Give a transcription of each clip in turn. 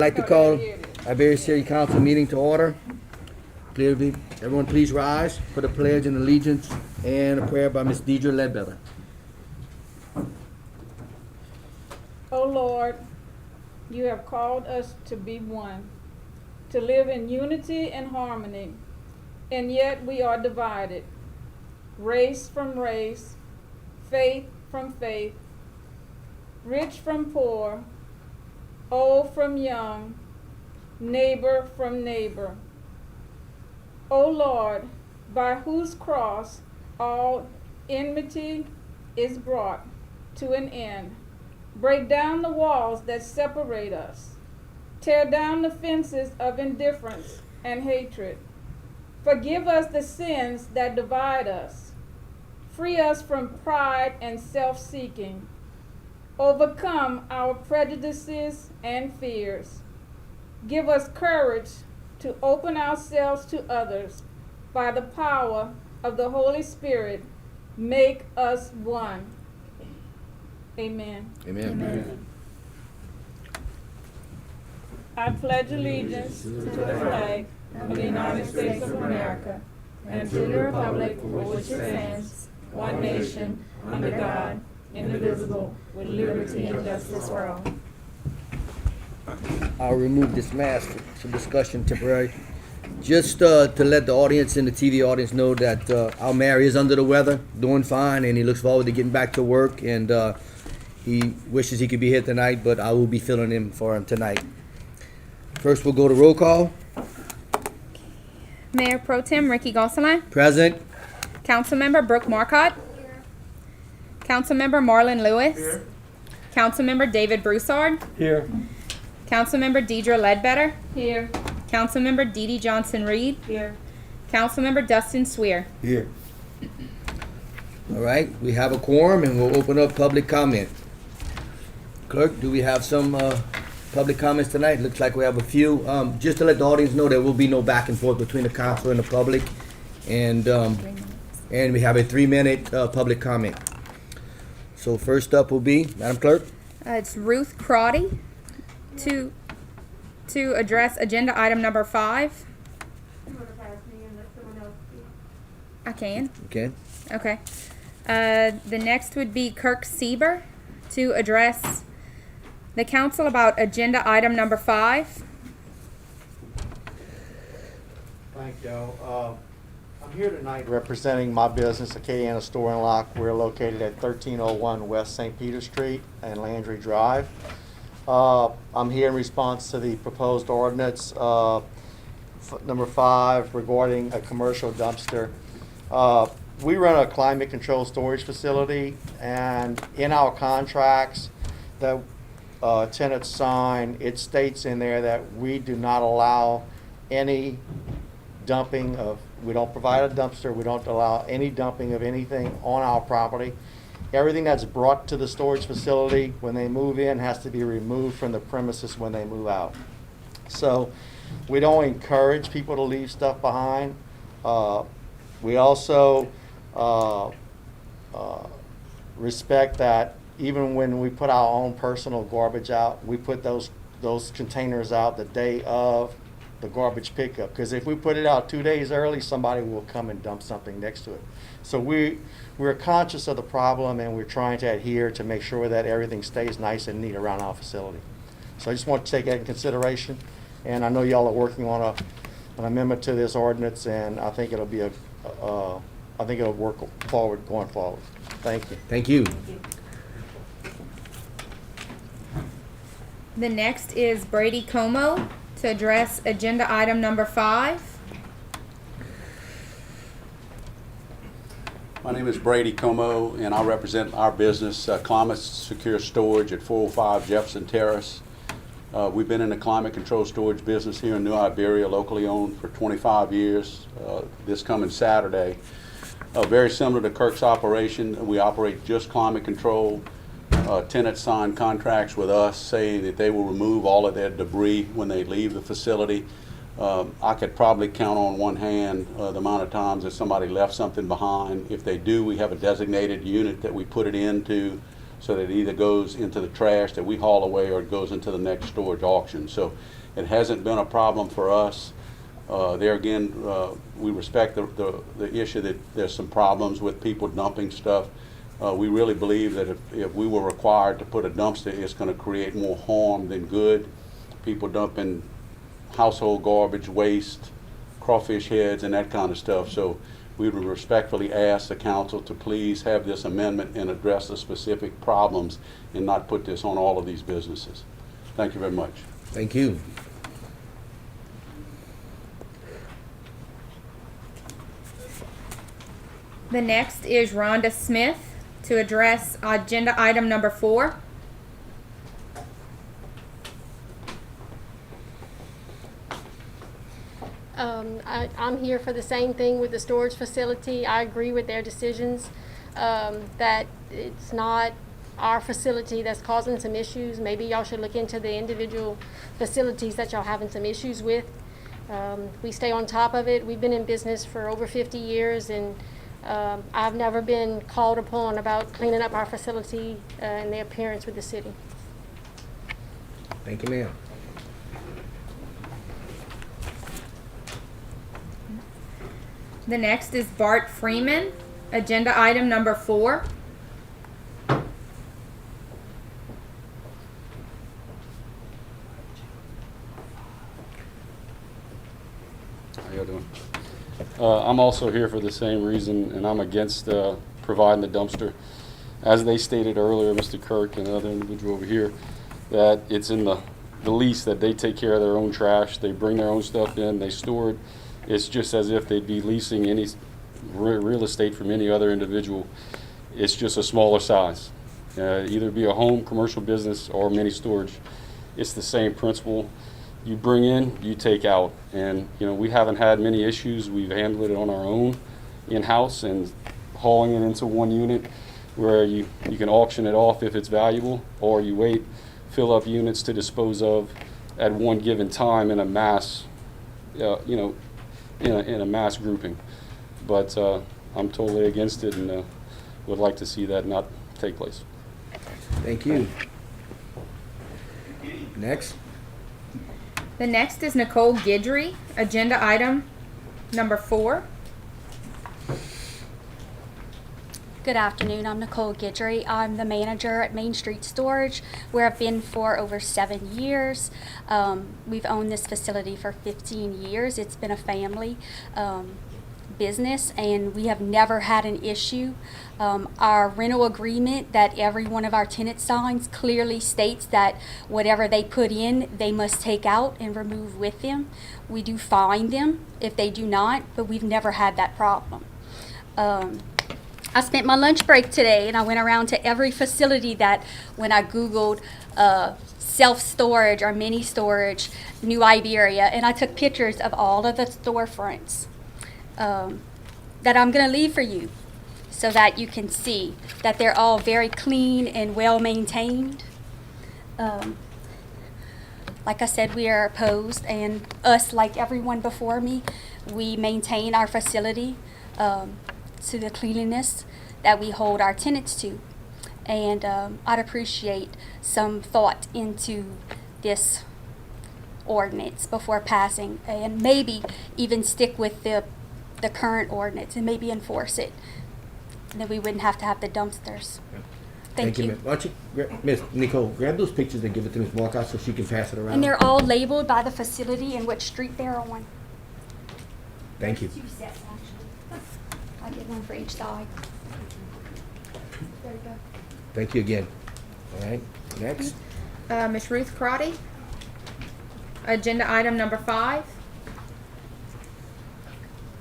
I'd like to call Iberia City Council meeting to order. Everyone please rise for the pledge and allegiance and a prayer by Ms. Deidre Ledbetter. O Lord, you have called us to be one, to live in unity and harmony, and yet we are divided. Race from race, faith from faith, rich from poor, old from young, neighbor from neighbor. O Lord, by whose cross all enmity is brought to an end, break down the walls that separate us. Tear down the fences of indifference and hatred. Forgive us the sins that divide us. Free us from pride and self-seeking. Overcome our prejudices and fears. Give us courage to open ourselves to others by the power of the Holy Spirit. Make us one. Amen. Amen. Amen. I pledge allegiance to the flag of the United States of America and to the republic for which it stands, one nation, under God, indivisible, with liberty and justice for all. I'll remove this mask for discussion temporary. Just to let the audience and the TV audience know that our mayor is under the weather, doing fine, and he looks forward to getting back to work, and he wishes he could be here tonight, but I will be filling in for him tonight. First, we'll go to roll call. Mayor Pro Tem Ricky Gosselin. Present. Councilmember Brooke Marcotte. Here. Councilmember Marlon Lewis. Here. Councilmember David Broussard. Here. Councilmember Deidre Ledbetter. Here. Councilmember Dee Dee Johnson-Reed. Here. Councilmember Dustin Swear. Here. All right, we have a quorum, and we'll open up public comment. Clerk, do we have some public comments tonight? Looks like we have a few. Just to let the audience know, there will be no back and forth between the council and the public, and we have a 3-minute public comment. So first up will be, Madam Clerk. It's Ruth Crotty to address agenda item number 5. I can. Okay. Okay. The next would be Kirk Sieber to address the council about agenda item number 5. Thank you. I'm here tonight representing my business, Acadiana Store and Lock. We're located at 1301 West St. Peter Street and Landry Drive. I'm here in response to the proposed ordinance number 5 regarding a commercial dumpster. We run a climate control storage facility, and in our contracts that tenants sign, it states in there that we do not allow any dumping of, we don't provide a dumpster, we don't allow any dumping of anything on our property. Everything that's brought to the storage facility when they move in has to be removed from the premises when they move out. So we don't encourage people to leave stuff behind. We also respect that even when we put our own personal garbage out, we put those containers out the day of the garbage pickup. Because if we put it out 2 days early, somebody will come and dump something next to it. So we're conscious of the problem, and we're trying to adhere to make sure that everything stays nice and neat around our facility. So I just want to take that in consideration. And I know y'all are working on an amendment to this ordinance, and I think it'll be I think it'll work forward going forward. Thank you. Thank you. The next is Brady Como to address agenda item number 5. My name is Brady Como, and I represent our business, Climate Secure Storage at 405 Jefferson Terrace. We've been in the climate control storage business here in New Iberia, locally owned, for 25 years. This coming Saturday. Very similar to Kirk's operation, we operate just climate control. Tenants sign contracts with us saying that they will remove all of their debris when they leave the facility. I could probably count on one hand the amount of times that somebody left something behind. If they do, we have a designated unit that we put it into so that it either goes into the trash that we haul away or it goes into the next storage auction. So it hasn't been a problem for us. There again, we respect the issue that there's some problems with people dumping stuff. We really believe that if we were required to put a dumpster, it's going to create more harm than good. People dumping household garbage, waste, crawfish heads, and that kind of stuff. So we would respectfully ask the council to please have this amendment and address the specific problems and not put this on all of these businesses. Thank you very much. Thank you. The next is Rhonda Smith to address agenda item number 4. I'm here for the same thing with the storage facility. I agree with their decisions, that it's not our facility that's causing some issues. Maybe y'all should look into the individual facilities that y'all having some issues with. We stay on top of it. We've been in business for over 50 years, and I've never been called upon about cleaning up our facility and the appearance with the city. Thank you, ma'am. The next is Bart Freeman, agenda item number 4. How y'all doing? I'm also here for the same reason, and I'm against providing the dumpster. As they stated earlier, Mr. Kirk and another individual over here, that it's in the lease that they take care of their own trash. They bring their own stuff in, they store it. It's just as if they'd be leasing any real estate from any other individual. It's just a smaller size. Either be a home, commercial business, or mini storage. It's the same principle. You bring in, you take out. And we haven't had many issues. We've handled it on our own in-house and hauling it into one unit where you can auction it off if it's valuable, or you wait, fill up units to dispose of at one given time in a mass, in a mass grouping. But I'm totally against it and would like to see that not take place. Thank you. Next. The next is Nicole Guidry, agenda item number 4. Good afternoon, I'm Nicole Guidry. I'm the manager at Main Street Storage, where I've been for over 7 years. We've owned this facility for 15 years. It's been a family business, and we have never had an issue. Our rental agreement that every one of our tenant signs clearly states that whatever they put in, they must take out and remove with them. We do fine them if they do not, but we've never had that problem. I spent my lunch break today and I went around to every facility that when I Googled self-storage or mini storage, New Iberia, and I took pictures of all of the storefronts that I'm going to leave for you so that you can see that they're all very clean and well maintained. Like I said, we are opposed, and us, like everyone before me, we maintain our facility to the cleanliness that we hold our tenants to. And I'd appreciate some thought into this ordinance before passing, and maybe even stick with the current ordinance and maybe enforce it. And then we wouldn't have to have the dumpsters. Thank you. Ma'am. Why don't you, Miss Nicole, grab those pictures and give it to Ms. Walcott so she can pass it around. And they're all labeled by the facility and what street they're on. Thank you. 2 sets, actually. I get one for each side. There you go. Thank you again. All right, next. Ms. Ruth Crotty, agenda item number 5.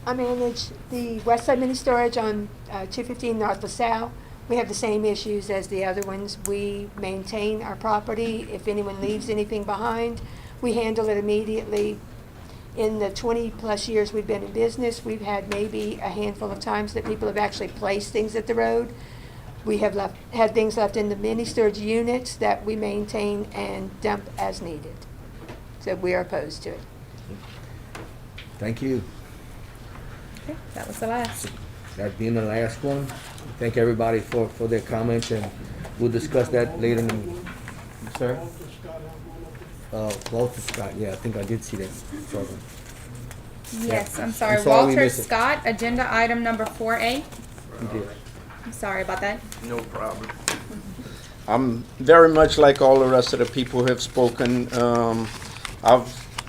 I manage the West Side Mini Storage on 215 North LaSalle. We have the same issues as the other ones. We maintain our property. If anyone leaves anything behind, we handle it immediately. In the 20-plus years we've been in business, we've had maybe a handful of times that people have actually placed things at the road. We have had things left in the mini storage units that we maintain and dump as needed. So we are opposed to it. Thank you. Okay, that was the last. That being the last one, thank everybody for their comments, and we'll discuss that later in the meeting. Sir? Walter Scott, yeah, I think I did see that. Sorry. Yes, I'm sorry. I'm sorry we Walter missed it. Scott, agenda item number 4A. You did. I'm sorry about that. No problem. I'm very much like all the rest of the people who have spoken. I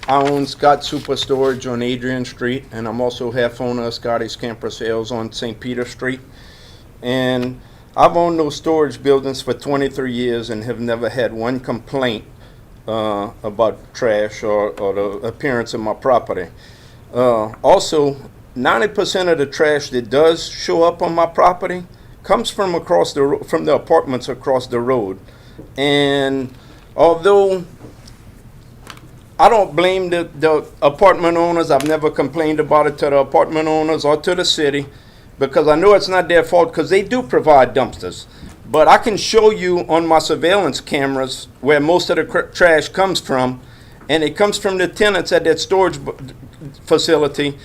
own Scott Super Storage on Adrian Street, and I'm also half owner of Scotty's Camper Sales on St. Peter Street. And I've owned those storage buildings for 23 years and have never had one complaint about trash or the appearance of my property. Also, 90% of the trash that does show up on my property comes from from the apartments across the road. And although I don't blame the apartment owners, I've never complained about it to the apartment owners or to the city, because I know it's not their fault, because they do provide dumpsters. But I can show you on my surveillance cameras where most of the trash comes from, and it comes from the tenants at that storage facility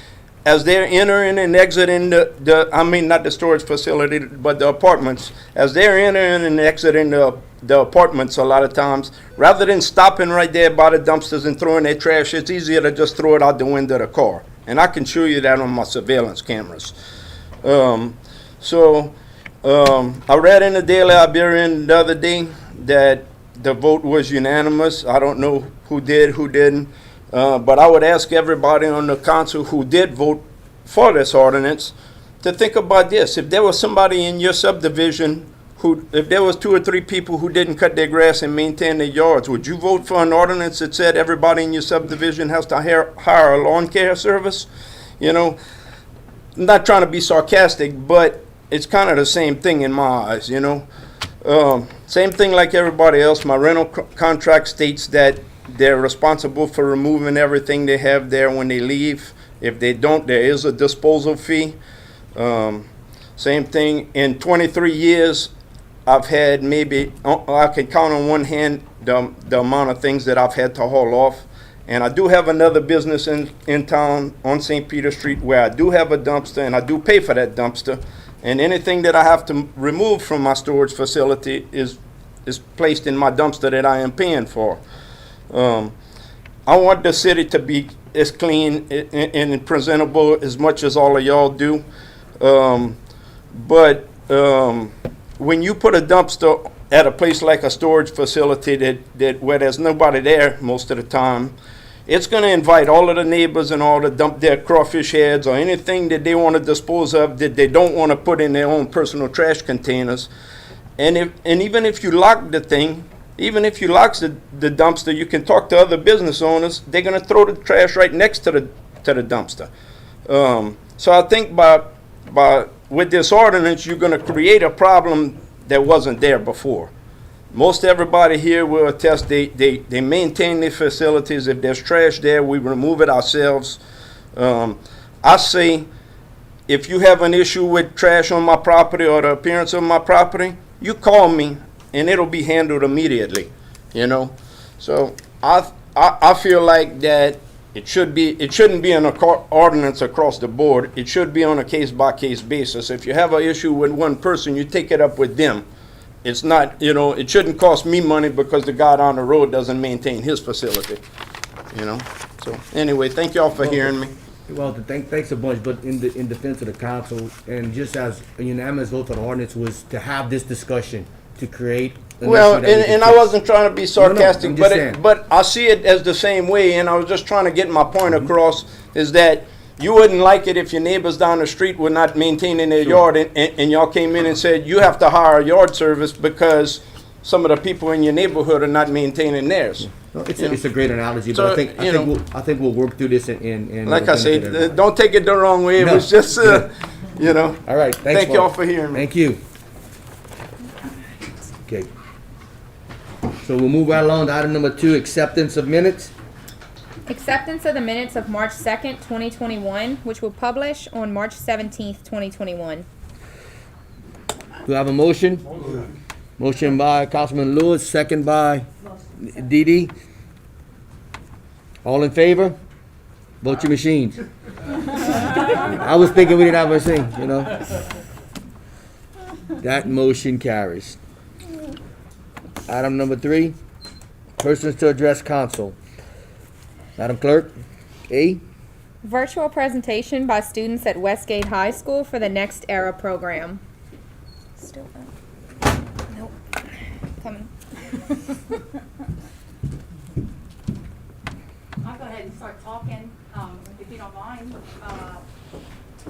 as they're entering and exiting not the storage facility, but the apartments. As they're entering and exiting the apartments a lot of times, rather than stopping right there by the dumpsters and throwing their trash, it's easier to just throw it out the window of the car. And I can show you that on my surveillance cameras. I read in the Daily Iberian the other day that the vote was unanimous. I don't know who did, who didn't. But I would ask everybody on the council who did vote for this ordinance to think about this. If there was somebody in your subdivision if there was 2 or 3 people who didn't cut their grass and maintain their yards, would you vote for an ordinance that said everybody in your subdivision has to hire a lawn care service? You know, I'm not trying to be sarcastic, but it's kind of the same thing in my eyes, you know. Same thing like everybody else. My rental contract states that they're responsible for removing everything they have there when they leave. If they don't, there is a disposal fee. Same thing. In 23 years, I've had maybe, I can count on one hand the amount of things that I've had to haul off. And I do have another business in town on St. Peter Street where I do have a dumpster, and I do pay for that dumpster. And anything that I have to remove from my storage facility is placed in my dumpster that I am paying for. I want the city to be as clean and presentable as much as all of y'all do. But when you put a dumpster at a place like a storage facility that where there's nobody there most of the time, it's going to invite all of the neighbors and all to dump their crawfish heads or anything that they want to dispose of that they don't want to put in their own personal trash containers. And even if you lock the thing, even if you lock the dumpster, you can talk to other business owners. They're going to throw the trash right next to the dumpster. So I think with this ordinance, you're going to create a problem that wasn't there before. Most everybody here will attest they maintain their facilities. If there's trash there, we remove it ourselves. I say, if you have an issue with trash on my property or the appearance of my property, you call me and it'll be handled immediately, you know. So I feel like that it shouldn't be an ordinance across the board. It should be on a case-by-case basis. If you have an issue with one person, you take it up with them. It's not, you know, it shouldn't cost me money because the guy down the road doesn't maintain his facility, you know. So anyway, thank y'all for hearing me. Well, thanks a bunch, but in defense of the council, and just as a unanimous vote for the ordinance was to have this discussion, to create an Well, issue that we can and I fix. wasn't trying to be sarcastic, I'm just saying. but I see it as the same way, and I was just trying to get my point across, is that you wouldn't like it if your neighbors down the street were not maintaining their yard, and y'all came in and said, you have to hire a yard service because some of the people in your neighborhood are not maintaining theirs. No, it's a great analogy, So, but I think we'll work through this and Like I said, don't take it the wrong way, it was just, you know. All right, thanks, Thank y'all Mark. for hearing me. Thank you. Okay. So we'll move right along to item number 2, acceptance of minutes. Acceptance of the minutes of March 2nd, 2021, which will publish on March 17th, 2021. Do I have a motion? Motion by Councilman Lewis, second by Dee Dee. All in favor? Vote your machines. I was thinking we didn't have a thing, you know. That motion carries. Item number 3, persons to address council. Madam Clerk, A. Virtual presentation by students at Westgate High School for the Next Era program. Still up. Nope. Coming. I'll go ahead and start talking, if you don't mind.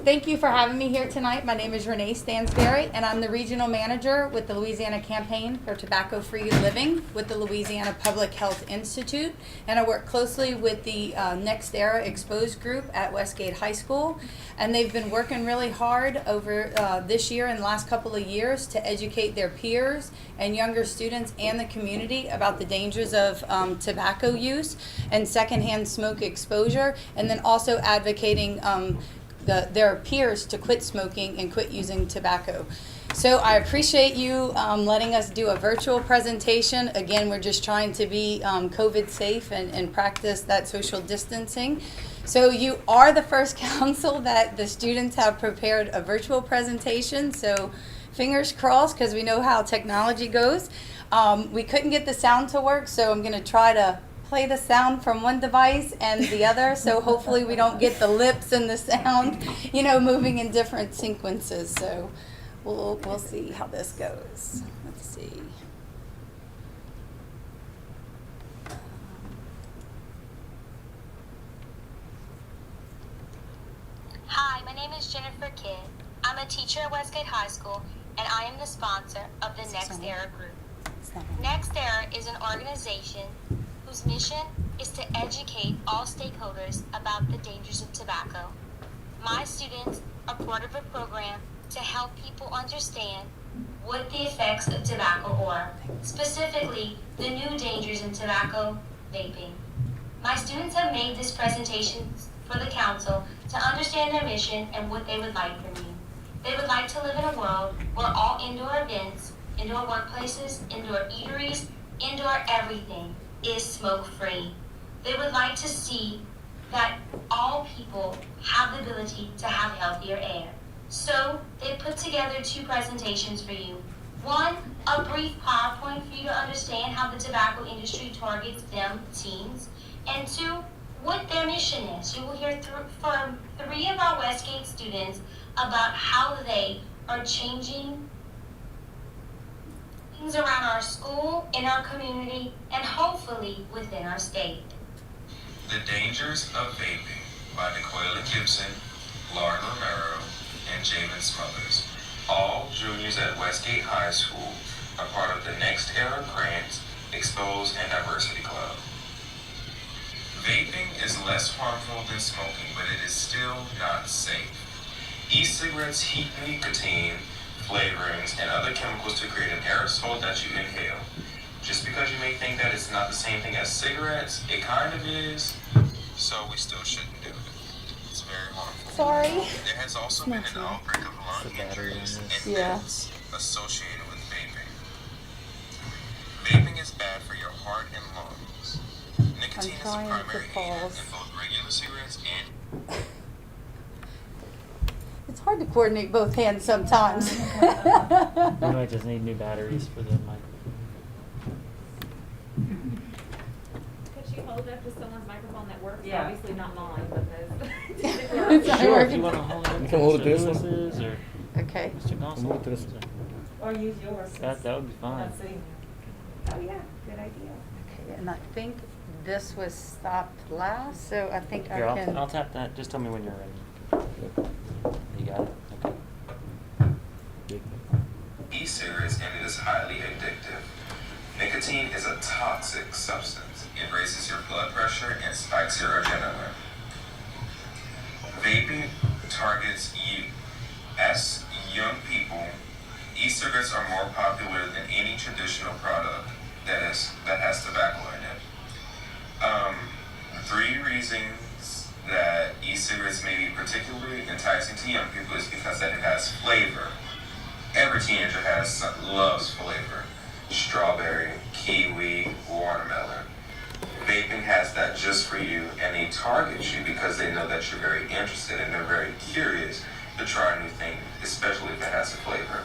Thank you for having me here tonight. My name is Renee Stansberry, and I'm the Regional Manager with the Louisiana Campaign for Tobacco-Free Living with the Louisiana Public Health Institute, and I work closely with the Next Era Exposed Group at Westgate High School, and they've been working really hard over this year and the last couple of years to educate their peers and younger students and the community about the dangers of tobacco use and secondhand smoke exposure, and then also advocating their peers to quit smoking and quit using tobacco. So I appreciate you letting us do a virtual presentation. Again, we're just trying to be COVID safe and practice that social distancing. So you are the first council that the students have prepared a virtual presentation. So fingers crossed, because we know how technology goes. We couldn't get the sound to work, so I'm going to try to play the sound from one device and the other, so hopefully we don't get the lips and the sound, moving in different sequences. So we'll see how this goes. Let's see. Hi, my name is Jennifer Kidd. I'm a teacher at Westgate High School, and I am the sponsor of the Next Era group. Next Era is an organization whose mission is to educate all stakeholders about the dangers of tobacco. My students are part of a program to help people understand what the effects of tobacco are, specifically the new dangers in tobacco vaping. My students have made this presentation for the council to understand their mission and what they would like from me. They would like to live in a world where all indoor events, indoor workplaces, indoor eateries, indoor everything is smoke-free. They would like to see that all people have the ability to have healthier air. So they put together 2 presentations for you. One, a brief PowerPoint for you to understand how the tobacco industry targets them, teens. And 2, what their mission is. You will hear from 3 of our Westgate students about how they are changing things around our school, in our community, and hopefully within our state. The Dangers of Vaping by Nicole Gibson, Lauren Romero, and Javen Smothers. All juniors at Westgate High School are part of the Next Era Grants, Expose, and Diversity Club. Vaping is less harmful than smoking, but it is still not safe. E-cigarettes heat nicotine, flavorings, and other chemicals to create an aerosol that you inhale. Just because you may think that it's not the same thing as cigarettes, it kind of is, so we still shouldn't do it. It's very harmful. Sorry. There has also been an outbreak of lung injuries and deaths associated with vaping. Vaping is bad for your heart and lungs. Nicotine is a primary eater in both regular cigarettes and... It's hard to coordinate both hands sometimes. You might just need new batteries for the microphone. Could you hold up to someone's microphone that works? Yeah. Obviously not mine, but Sure, if you want to hold it. You can hold it this way. Lewis's or Okay. Mr. Gonsalves. it this way. or use yours. That would be fine. That's sitting there. Oh yeah, good idea. Okay, and I think this was stopped last, so I think Here, I can. I'll tap that. Just tell me when you're ready. You got it? Okay. E-cigarettes, and it is highly addictive. Nicotine is a toxic substance. It raises your blood pressure and spikes your adrenaline. Vaping targets you. As young people, e-cigarettes are more popular than any traditional product that has tobacco in it. 3 reasons that e-cigarettes may be particularly enticing to young people is because that it has flavor. Every teenager loves flavor. Strawberry, kiwi, watermelon. Vaping has that just for you, and they target you because they know that you're very interested and they're very curious to try a new thing, especially if it has a flavor.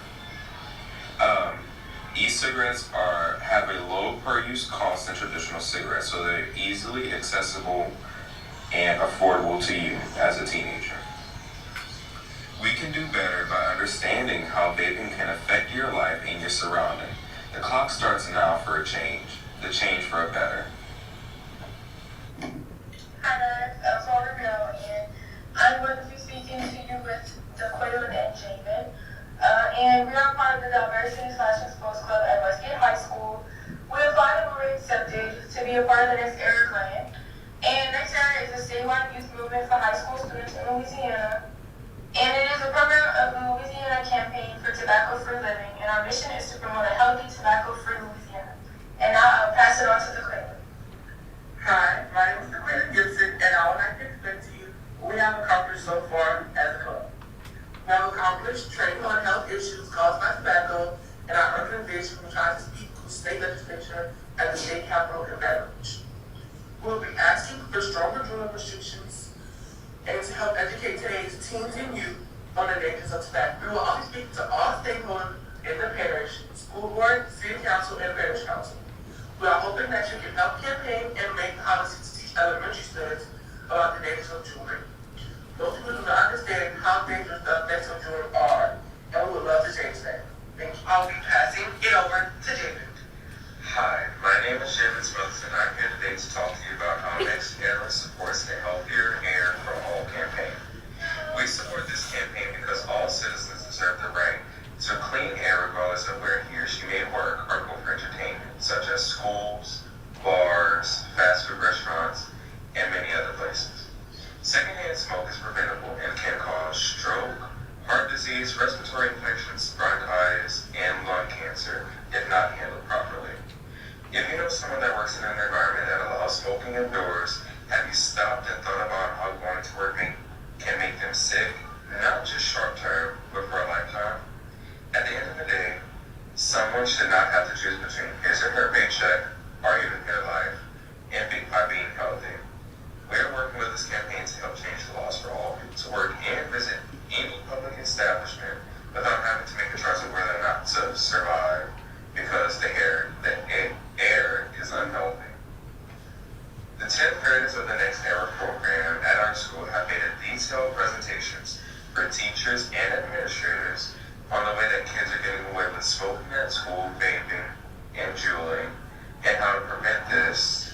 E-cigarettes have a low per use cost than traditional cigarettes, so they're easily accessible and affordable to you as a teenager. We can do better by understanding how vaping can affect your life and your surrounding. The clock starts now for a change, the change for a better. Hi guys, I'm Rhonda Smith, and I'm going to be speaking to you with Daquila and Jamin. And we are part of the Diversity/Sports Club at Westgate High School. We applied and were accepted to be a part of the Next Era Grant. And Next Era is a statewide youth movement for high school students in Louisiana. And it is a program of the Louisiana Campaign for Tobacco-Free Living. And our mission is to promote a healthy, tobacco-free Louisiana. And now I'll pass it on to Daquila. Hi, my name is Nicole Guidry, and I would like to explain to you what we have accomplished so far as a club. We have accomplished training on health issues caused by tobacco in our organization, which tries to speak to the state legislature at the state capitol in Baton Rouge. We will be asking for stronger drug restrictions and to help educate today's teens and youth on the dangers of tobacco. We will also speak to all stakeholders in the parish, school board, city council, and parish council. We are hoping that you can help campaign and make policies to teach elementary students about the dangers of jewelry. Most people do not understand how dangerous the effects of jewelry are, and we would love to change that. Thank you. I'll be passing it over to David. Hi, my name is Jamin Smith, and I'm here today to talk to you about how Next Era supports the Healthier Air for All campaign. We support this campaign because all citizens deserve the right to clean air regardless of where he or she may work or go for entertainment, such as schools, bars, fast food restaurants, and many other places. Secondhand smoke is preventable and can cause stroke, heart disease, respiratory infections, bronchitis, and lung cancer if not handled properly. If you know someone that works in an environment that allows smoking indoors, have you stopped and thought about how going to work can make them sick, not just short term, but for a lifetime? At the end of the day, someone should not have to choose between his or her paycheck or even their life by being healthy. We are working with this campaign to help change the laws for all people to work and visit any public establishment without having to make a choice of whether or not to survive because the air is unhealthy. The 10th graders of the Next Era program at our school have made detailed presentations for teachers and administrators on the way that kids are getting away with smoking at school, vaping, and juuling, and how to prevent this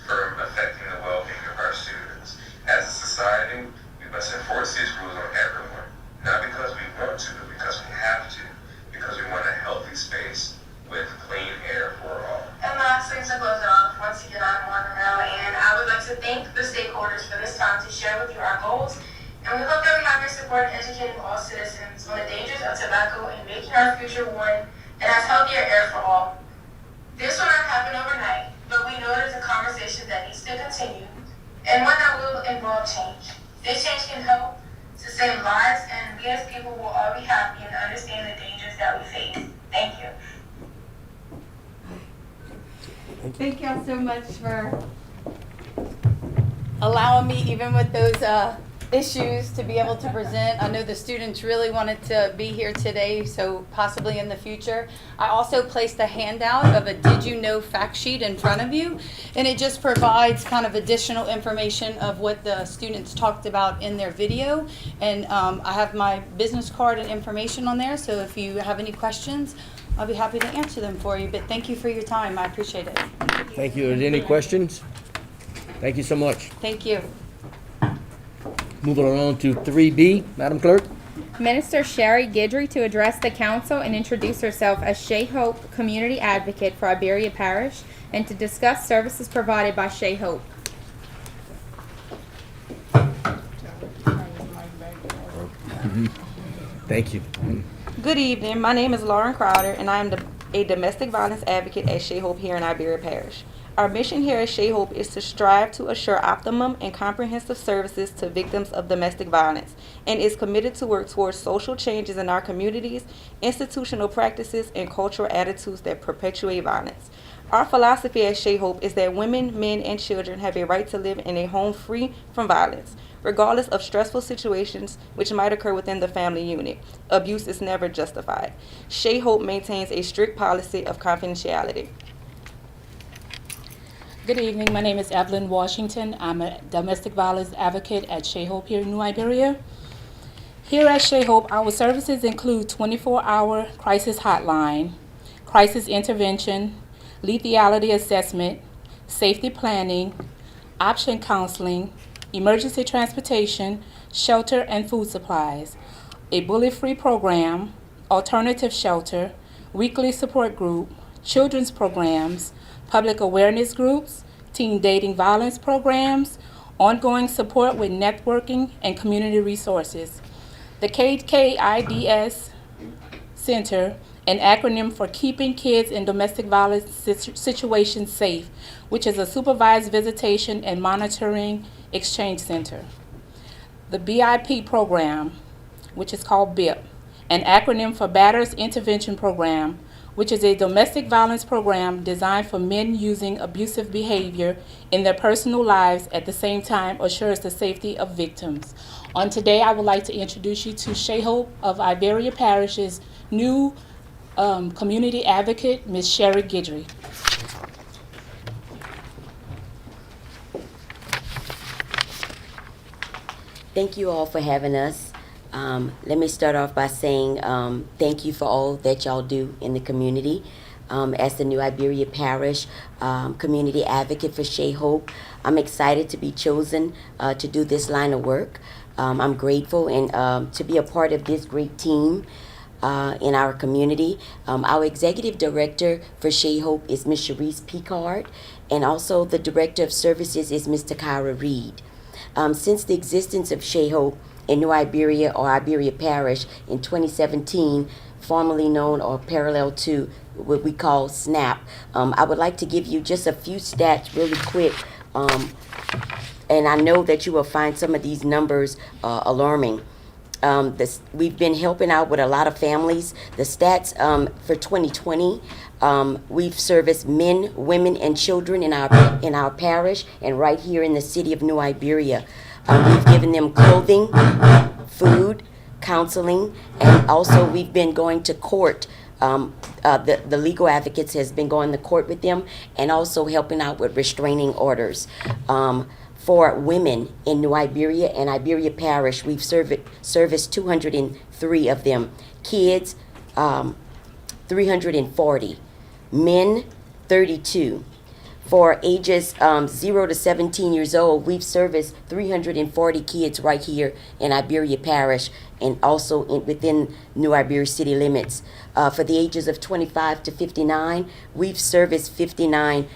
from affecting the well-being of our students. As a society, we must enforce these rules on everyone, not because we want to, but because we have to, because we want a healthy space with clean air for all. And lastly, to close it off, once again, I'm Rhonda Smith, and I would like to thank the stakeholders for this time to share with you our goals. And we hope that we have your support in educating all citizens on the dangers of tobacco and making our future one that has healthier air for all. This will not happen overnight, but we know it is a conversation that needs to continue and one that will involve change. This change can help to save lives, and we as people will all be happy and understand the dangers that we face. Thank you. Thank y'all so much for allowing me, even with those issues, to be able to present. I know the students really wanted to be here today, so possibly in the future. I also placed a handout of a Did You Know fact sheet in front of you, and it just provides kind of additional information of what the students talked about in their video. And I have my business card and information on there, so if you have any questions, I'll be happy to answer them for you. But thank you for your time. I appreciate it. Thank you. Are there any questions? Thank you so much. Thank you. Moving on to 3B, Madam Clerk. Minister Sherry Guidry to address the council and introduce herself as Shea Hope Community Advocate for Iberia Parish and to discuss services provided by Shea Hope. Thank you. Good evening. My name is Lauren Crowder, and I am a domestic violence advocate at Shea Hope here in Iberia Parish. Our mission here at Shea Hope is to strive to assure optimum and comprehensive services to victims of domestic violence and is committed to work towards social changes in our communities, institutional practices, and cultural attitudes that perpetuate violence. Our philosophy at Shea Hope is that women, men, and children have a right to live in a home free from violence, regardless of stressful situations which might occur within the family unit. Abuse is never justified. Shea Hope maintains a strict policy of confidentiality. Good evening. My name is Evelyn Washington. I'm a domestic violence advocate at Shea Hope here in New Iberia. Here at Shea Hope, our services include 24-hour crisis hotline, crisis intervention, lethality assessment, safety planning, option counseling, emergency transportation, shelter and food supplies, a bully-free program, alternative shelter, weekly support group, children's programs, public awareness groups, teen dating violence programs, ongoing support with networking and community resources. The KKIDS Center, an acronym for Keeping Kids in Domestic Violence Situations Safe, which is a supervised visitation and monitoring exchange center. The BIP program, which is called BIP, an acronym for Batters Intervention Program, which is a domestic violence program designed for men using abusive behavior in their personal lives, at the same time assures the safety of victims. On today, I would like to introduce you to Shea Hope of Iberia Parish's new community advocate, Ms. Sherry Guidry. Thank you all for having us. Let me start off by saying thank you for all that y'all do in the community. As the New Iberia Parish community advocate for Shea Hope, I'm excited to be chosen to do this line of work. I'm grateful and to be a part of this great team in our community. Our executive director for Shea Hope is Ms. Sharice Picard, and also the director of services is Mr. Kyra Reed. Since the existence of Shea Hope in New Iberia or Iberia Parish in 2017, formerly known or parallel to what we call SNAP, I would like to give you just a few stats really quick. And I know that you will find some of these numbers alarming. We've been helping out with a lot of families. The stats for 2020, we've serviced men, women, and children in our parish and right here in the city of New Iberia. We've given them clothing, food, counseling, and also we've been going to court. The legal advocates has been going to court with them and also helping out with restraining orders. For women in New Iberia and Iberia Parish, we've serviced 203 of them. Kids, 340. Men, 32. For ages 0 to 17 years old, we've serviced 340 kids right here in Iberia Parish and also within New Iberia city limits. For the ages of 25 to 59, we've serviced 59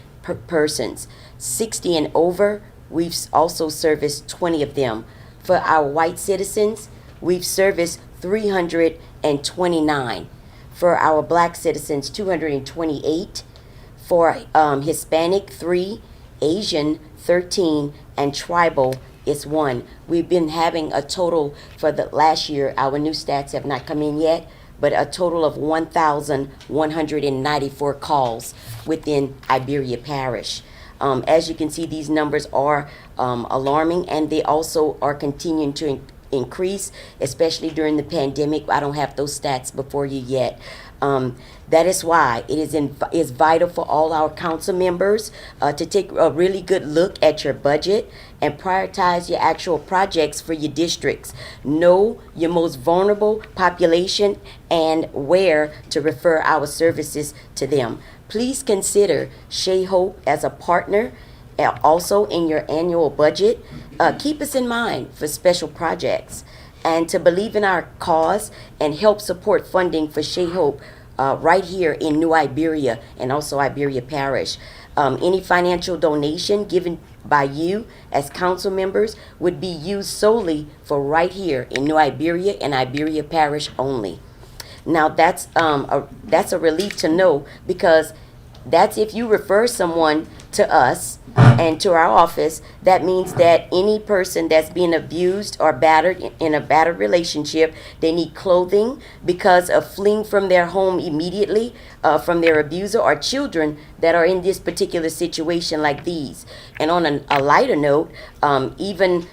persons. 60 and over, we've also serviced 20 of them. For our white citizens, we've serviced 329. For our black citizens, 228. For Hispanic, 3, Asian, 13, and tribal is 1. We've been having a total for the last year, our new stats have not come in yet, but a total of 1,194 calls within Iberia Parish. As you can see, these numbers are alarming, and they also are continuing to increase, especially during the pandemic. I don't have those stats before you yet. That is why it is vital for all our council members to take a really good look at your budget and prioritize your actual projects for your districts. Know your most vulnerable population and where to refer our services to them. Please consider Shea Hope as a partner also in your annual budget. Keep us in mind for special projects and to believe in our cause and help support funding for Shea Hope right here in New Iberia and also Iberia Parish. Any financial donation given by you as council members would be used solely for right here in New Iberia and Iberia Parish only. Now that's a relief to know, because that's if you refer someone to us and to our office, that means that any person that's being abused or battered in a battered relationship, they need clothing because of fleeing from their home immediately from their abuser, or children that are in this particular situation like these. And on a lighter note, even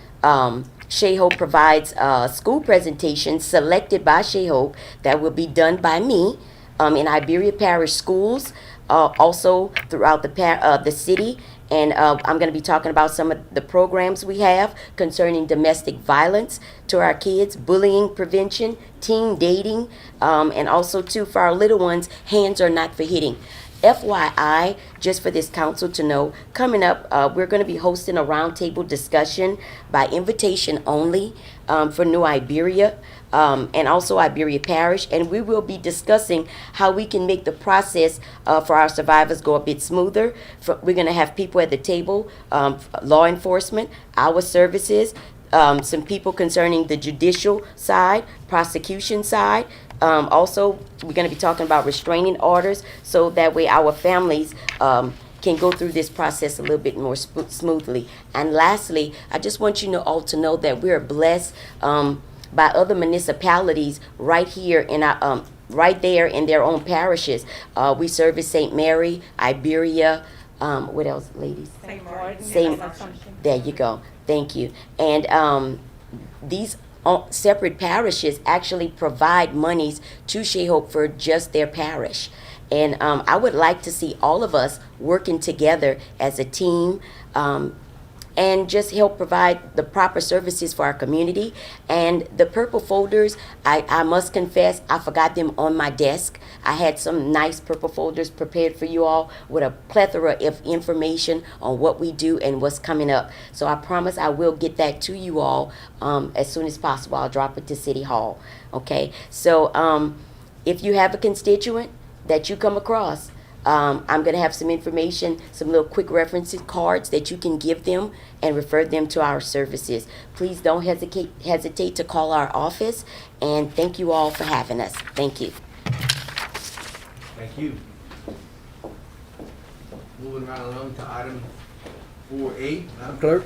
Shea Hope provides school presentations selected by Shea Hope that will be done by me in Iberia Parish schools, also throughout the city. And I'm going to be talking about some of the programs we have concerning domestic violence to our kids, bullying prevention, teen dating, and also too for our little ones, hands are not for hitting. FYI, just for this council to know, coming up, we're going to be hosting a roundtable discussion by invitation only for New Iberia and also Iberia Parish, and we will be discussing how we can make the process for our survivors go a bit smoother. We're going to have people at the table, law enforcement, our services, some people concerning the judicial side, prosecution side. Also, we're going to be talking about restraining orders, so that way our families can go through this process a little bit more smoothly. And lastly, I just want you all to know that we're blessed by other municipalities right here in our right there in their own parishes. We service St. Mary, Iberia. What else, ladies? St. Martin. Saint. There you go. Thank you. And these separate parishes actually provide monies to Shea Hope for just their parish. And I would like to see all of us working together as a team and just help provide the proper services for our community. And the purple folders, I must confess, I forgot them on my desk. I had some nice purple folders prepared for you all with a plethora of information on what we do and what's coming up. So I promise I will get that to you all as soon as possible. I'll drop it to City Hall. Okay, so if you have a constituent that you come across, I'm going to have some information, some little quick references cards that you can give them and refer them to our services. Please don't hesitate to call our office, and thank you all for having us. Thank you. Thank you. Moving right along to item 4A, Madam Clerk.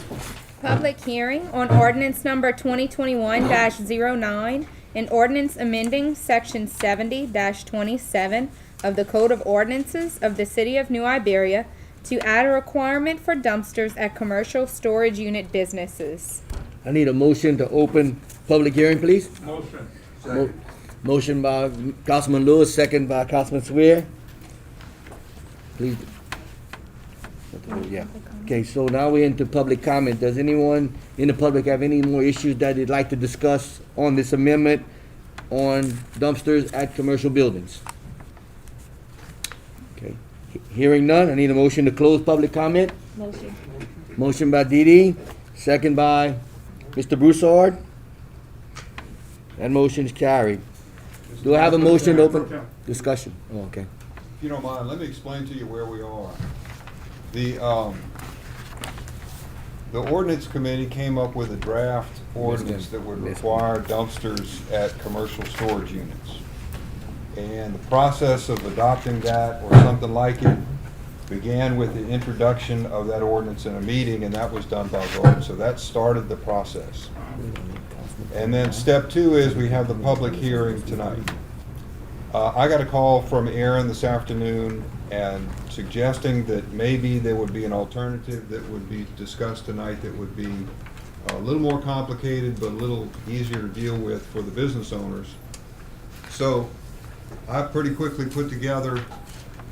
Public hearing on ordinance number 2021-09, an ordinance amending section 70-27 of the Code of Ordinances of the City of New Iberia to add a requirement for dumpsters at commercial storage unit businesses. I need a motion to open public hearing, please. Motion. Motion by Councilman Lewis, second by Councilman Swear. Please. Yeah. Okay, so now we're into public comment. Does anyone in the public have any more issues that they'd like to discuss on this amendment on dumpsters at commercial buildings? Okay. Hearing none, I need a motion to close public comment. Motion. Motion by Dee Dee, second by Mr. Broussard. That motion is carried. Do I have a motion to open discussion? Oh, okay. If you don't mind, let me explain to you where we are. The Ordinance Committee came up with a draft ordinance that would require dumpsters at commercial storage units. And the process of adopting that or something like it began with the introduction of that ordinance in a meeting, and that was done by vote. So that started the process. And then step two is we have the public hearing tonight. I got a call from Aaron this afternoon and suggesting that maybe there would be an alternative that would be discussed tonight that would be a little more complicated but a little easier to deal with for the business owners. So I pretty quickly put together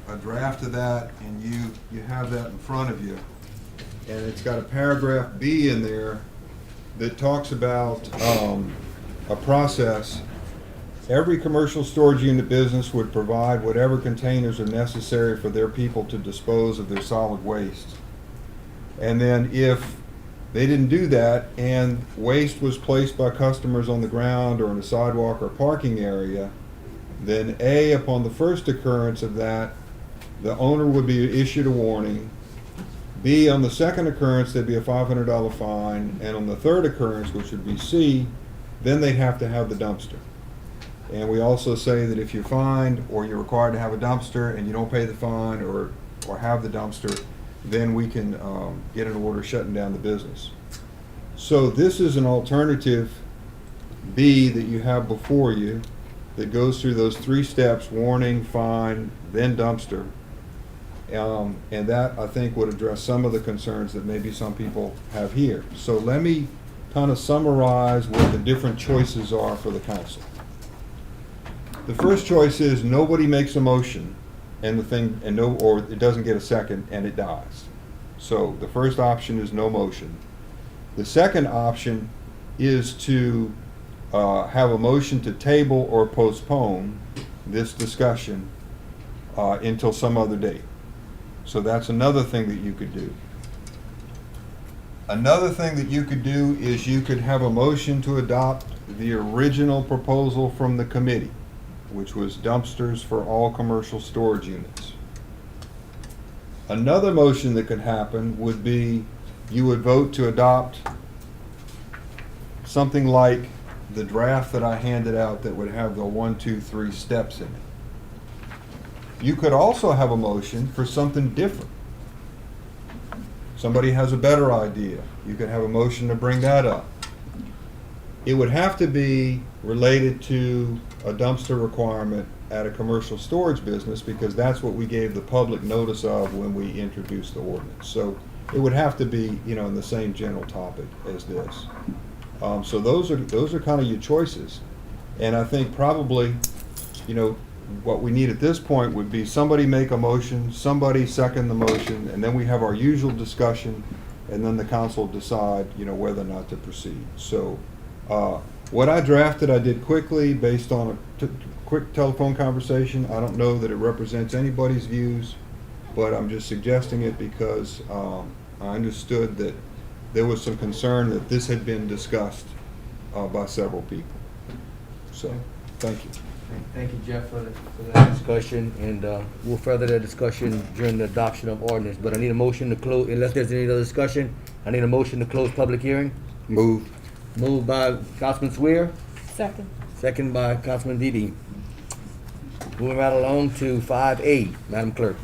a draft of that, and you have that in front of you. And it's got a paragraph B in there that talks about a process. Every commercial storage unit business would provide whatever containers are necessary for their people to dispose of their solid waste. And then if they didn't do that and waste was placed by customers on the ground or in a sidewalk or parking area, then A, upon the first occurrence of that, the owner would be issued a warning. B, on the second occurrence, there'd be a $500 fine. And on the third occurrence, which would be C, then they'd have to have the dumpster. And we also say that if you're fined or you're required to have a dumpster and you don't pay the fine or have the dumpster, then we can get an order shutting down the business. So this is an alternative B that you have before you that goes through those 3 steps: warning, fine, then dumpster. And that, I think, would address some of the concerns that maybe some people have here. So let me kind of summarize what the different choices are for the council. The first choice is nobody makes a motion and or it doesn't get a second and it dies. So the first option is no motion. The second option is to have a motion to table or postpone this discussion until some other date. So that's another thing that you could do. Another thing that you could do is you could have a motion to adopt the original proposal from the committee, which was dumpsters for all commercial storage units. Another motion that could happen would be you would vote to adopt something like the draft that I handed out that would have the 1, 2, 3 steps in it. You could also have a motion for something different. Somebody has a better idea. You could have a motion to bring that up. It would have to be related to a dumpster requirement at a commercial storage business because that's what we gave the public notice of when we introduced the ordinance. So it would have to be, in the same general topic as this. So those are kind of your choices. And I think probably, what we need at this point would be somebody make a motion, somebody second the motion, and then we have our usual discussion, and then the council decide, whether or not to proceed. So what I drafted, I did quickly based on a quick telephone conversation. I don't know that it represents anybody's views, but I'm just suggesting it because I understood that there was some concern that this had been discussed by several people. So, thank you. Thank you, Jeff, for that discussion, and we'll further the discussion during the adoption of ordinance. But I need a motion to close, unless there's any other discussion, I need a motion to close public hearing. Move. Moved by Councilman Swear, Second. second by Councilman Dede. Moving right along to 5A, Madam Clerk.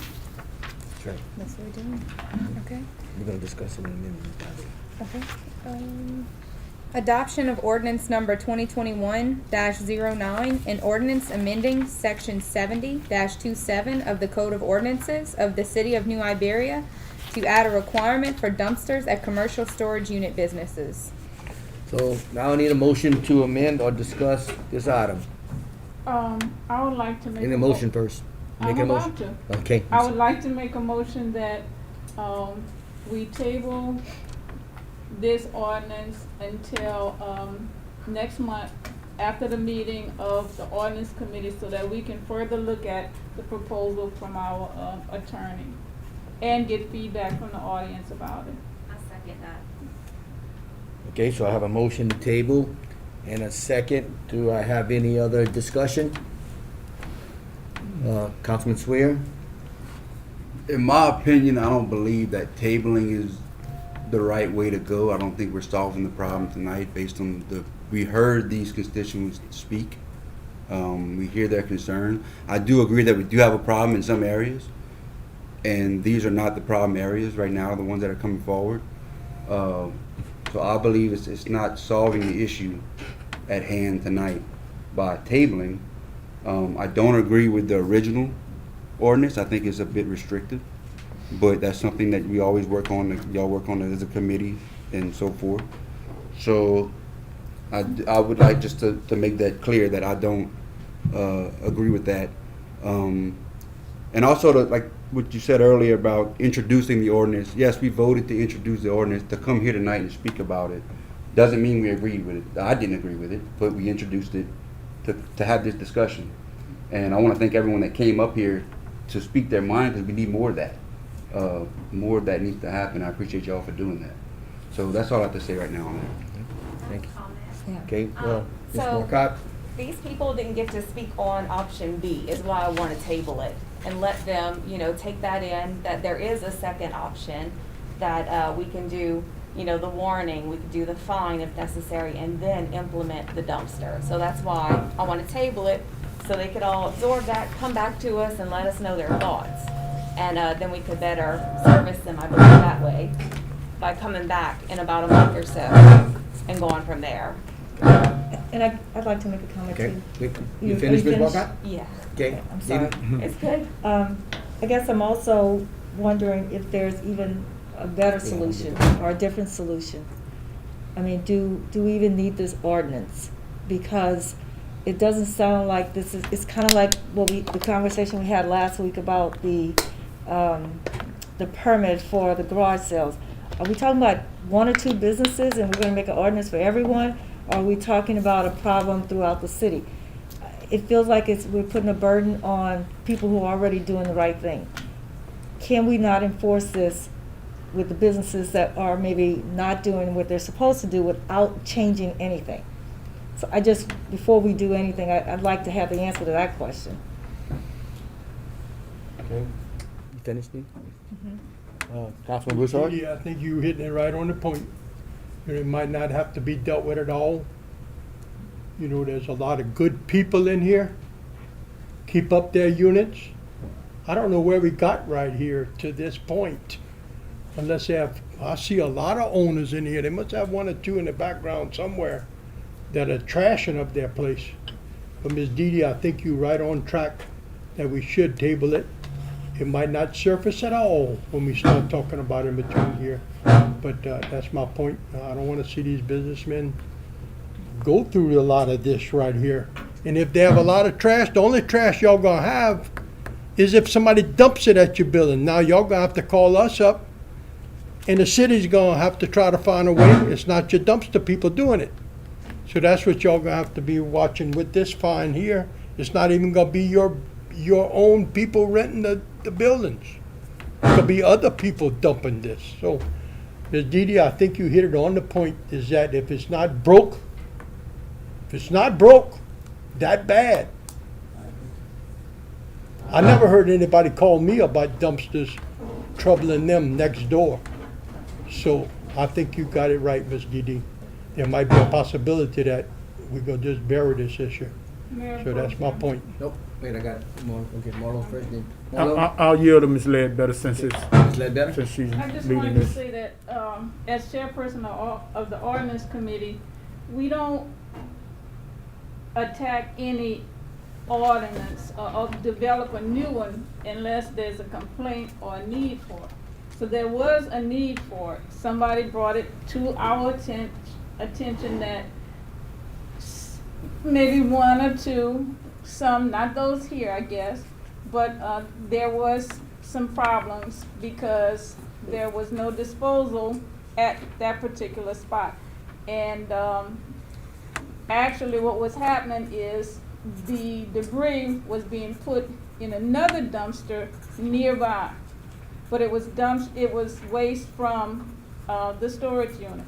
That's right. That's what we're doing. Okay. We're gonna discuss it in a minute. Okay. Adoption of ordinance number 2021-09, an ordinance amending section 70-27 of the Code of Ordinances of the City of New Iberia to add a requirement for dumpsters at commercial storage unit businesses. So now I need a motion to amend or discuss this item. I would like to make Need a motion first. I'm Make a about motion. to. Okay. I would like to make a motion that we table this ordinance until next month after the meeting of the Ordinance Committee so that we can further look at the proposal from our attorney and get feedback from the audience about it. I second that. Okay, so I have a motion to table and a second. Do I have any other discussion? Councilman Swear? In my opinion, I don't believe that tabling is the right way to go. I don't think we're solving the problem tonight based on we heard these constituents speak. We hear their concern. I do agree that we do have a problem in some areas, and these are not the problem areas right now, the ones that are coming forward. So I believe it's not solving the issue at hand tonight by tabling. I don't agree with the original ordinance. I think it's a bit restrictive, but that's something that we always work on. Y'all work on it as a committee and so forth. So I would like just to make that clear that I don't agree with that. And also like what you said earlier about introducing the ordinance. Yes, we voted to introduce the ordinance. To come here tonight and speak about it doesn't mean we agreed with it. I didn't agree with it, but we introduced it to have this discussion. And I want to thank everyone that came up here to speak their mind, because we need more of that. More of that needs to happen. I appreciate y'all for doing that. So that's all I have to say right now on that. Thank you. Yeah. Okay, well, Ms. So Morcott? these people didn't get to speak on option B, is why I want to table it and let them, take that in, that there is a second option, that we can do, the warning, we could do the fine if necessary, and then implement the dumpster. So that's why I want to table it, so they could all absorb that, come back to us and let us know their thoughts. and then we could better service them, I believe, that way, by coming back in about a month or so and going from there. And I'd like to make a comment Okay, too. you finished, Ms. finished? Walcott? Yeah. Okay. I'm sorry. It's good. I guess I'm also wondering if there's even a better solution or a different solution. I mean, do we even need this ordinance? Because it doesn't sound like this is, it's kind of like the conversation we had last week about the permit for the garage sales. Are we talking about one or two businesses and we're gonna make an ordinance for everyone? Or are we talking about a problem throughout the city? It feels like we're putting a burden on people who are already doing the right thing. Can we not enforce this with the businesses that are maybe not doing what they're supposed to do without changing anything? So before we do anything, I'd like to have the answer to that question. Okay. You finished, Steve? Councilman Broussard? Yeah, I think you hitting it right on the point. It might not have to be dealt with at all. There's a lot of good people in here. Keep up their units. I don't know where we got right here to this point. Unless I see a lot of owners in here. They must have one or two in the background somewhere that are trashing up their place. But Ms. Didi, I think you're right on track that we should table it. It might not surface at all when we start talking about in between here. But that's my point. I don't want to see these businessmen go through a lot of this right here. And if they have a lot of trash, the only trash y'all gonna have is if somebody dumps it at your building. Now y'all gonna have to call us up, and the city's gonna have to try to find a way. It's not your dumpster people doing it. So that's what y'all gonna have to be watching with this fine here. It's not even gonna be your own people renting the buildings. It could be other people dumping this. So, Ms. Didi, I think you hit it on the point, is that if it's not broke that bad. I never heard anybody call me about dumpsters troubling them next door. So I think you got it right, Ms. Didi. There might be a possibility that we're gonna just bury this issue. So that's my point. Nope. Wait, I got Marlo first. I'll yield to Ms. Ledbetter since she's I just leading wanted to this. say that as chairperson of the Ordinance Committee, we don't attack any ordinance or develop a new one unless there's a complaint or a need for it. So there was a need for it. Somebody brought it to our attention that maybe one or two, some, not those here, I guess, but there was some problems because there was no disposal at that particular spot. And actually what was happening is the debris was being put in another dumpster nearby, but it was waste from the storage unit.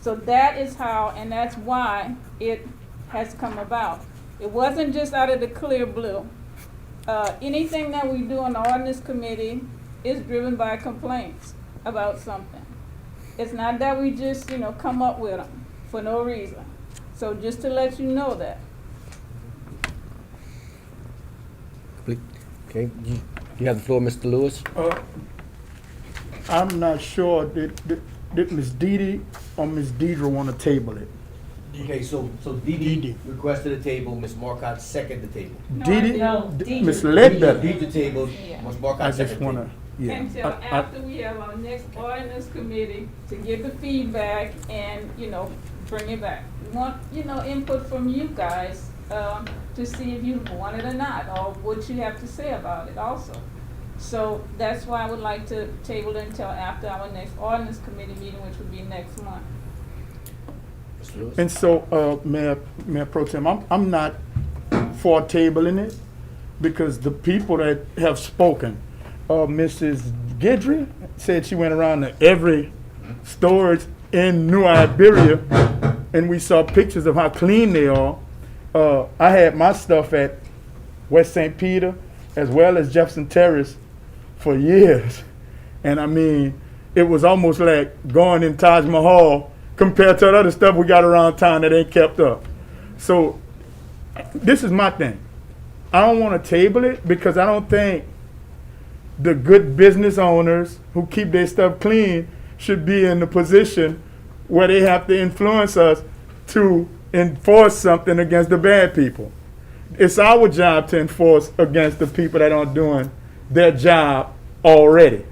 So that is how, and that's why it has come about. It wasn't just out of the clear blue. Anything that we do on the Ordinance Committee is driven by complaints about something. It's not that we just, come up with them for no reason. So just to let you know that. Okay, you have the floor, Mr. Lewis. I'm not sure, did Ms. Didi or Ms. Deidre want to table it? Okay, so Didi requested a table, Ms. Marcotte seconded the table. Didi? Ms. Ledbetter? Didi table, Ms. Marcotte seconded the table. Until after we have our next Ordinance Committee to get the feedback and, bring it back. We want, input from you guys to see if you want it or not, or what you have to say about it also. So that's why I would like to table it until after our next Ordinance Committee meeting, which would be next month. And so, Mayor Pro Tem, I'm not for tabling it because the people that have spoken, Mrs. Guidry said she went around to every storage in New Iberia and we saw pictures of how clean they are. I had my stuff at West St. Peter as well as Jefferson Terrace for years. And I mean, it was almost like going in Taj Mahal compared to the other stuff we got around town that ain't kept up. So this is my thing. I don't want to table it because I don't think the good business owners who keep their stuff clean should be in the position where they have to influence us to enforce something against the bad people. It's our job to enforce against the people that aren't doing their job already.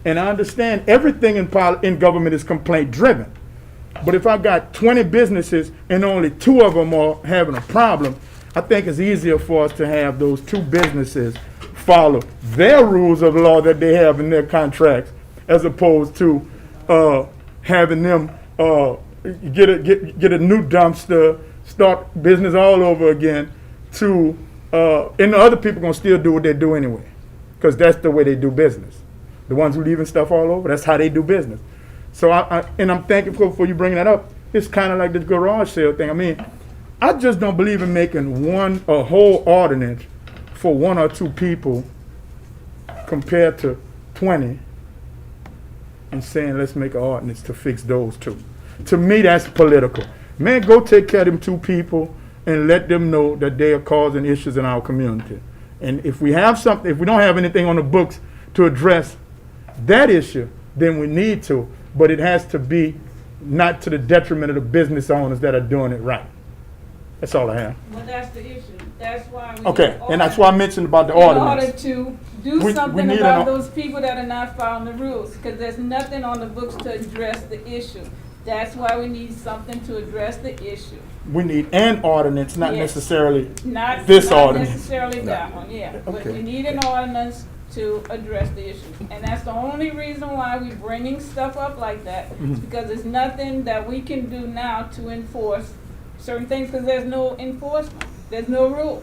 And I understand everything in government is complaint driven. But if I got 20 businesses and only 2 of them are having a problem, I think it's easier for us to have those 2 businesses follow their rules of law that they have in their contracts, as opposed to having them get a new dumpster, start business all over again. And the other people gonna still do what they do anyway, because that's the way they do business. The ones who leaving stuff all over, that's how they do business. So I'm thankful for you bringing that up. It's kind of like the garage sale thing. I mean, I just don't believe in making a whole ordinance for 1 or 2 people compared to 20 and saying, let's make an ordinance to fix those 2. To me, that's political. Man, go take care of them 2 people and let them know that they are causing issues in our community. And if we have something, if we don't have anything on the books to address that issue, then we need to. But it has to be not to the detriment of the business owners that are doing it right. That's all I have. Well, that's the issue. That's why we. Okay, and that's why I mentioned about the in ordinance. order to do something about those people that are not following the rules, because there's nothing on the books to address the issue. That's why we need something to address the issue. We need an ordinance, not Yes. necessarily Not ordinance. necessarily that one, yeah. But Okay. we need an ordinance to address the issue. And that's the only reason why we're bringing stuff up like that, is because there's nothing that we can do now to enforce certain things, because there's no enforcement. There's no rule.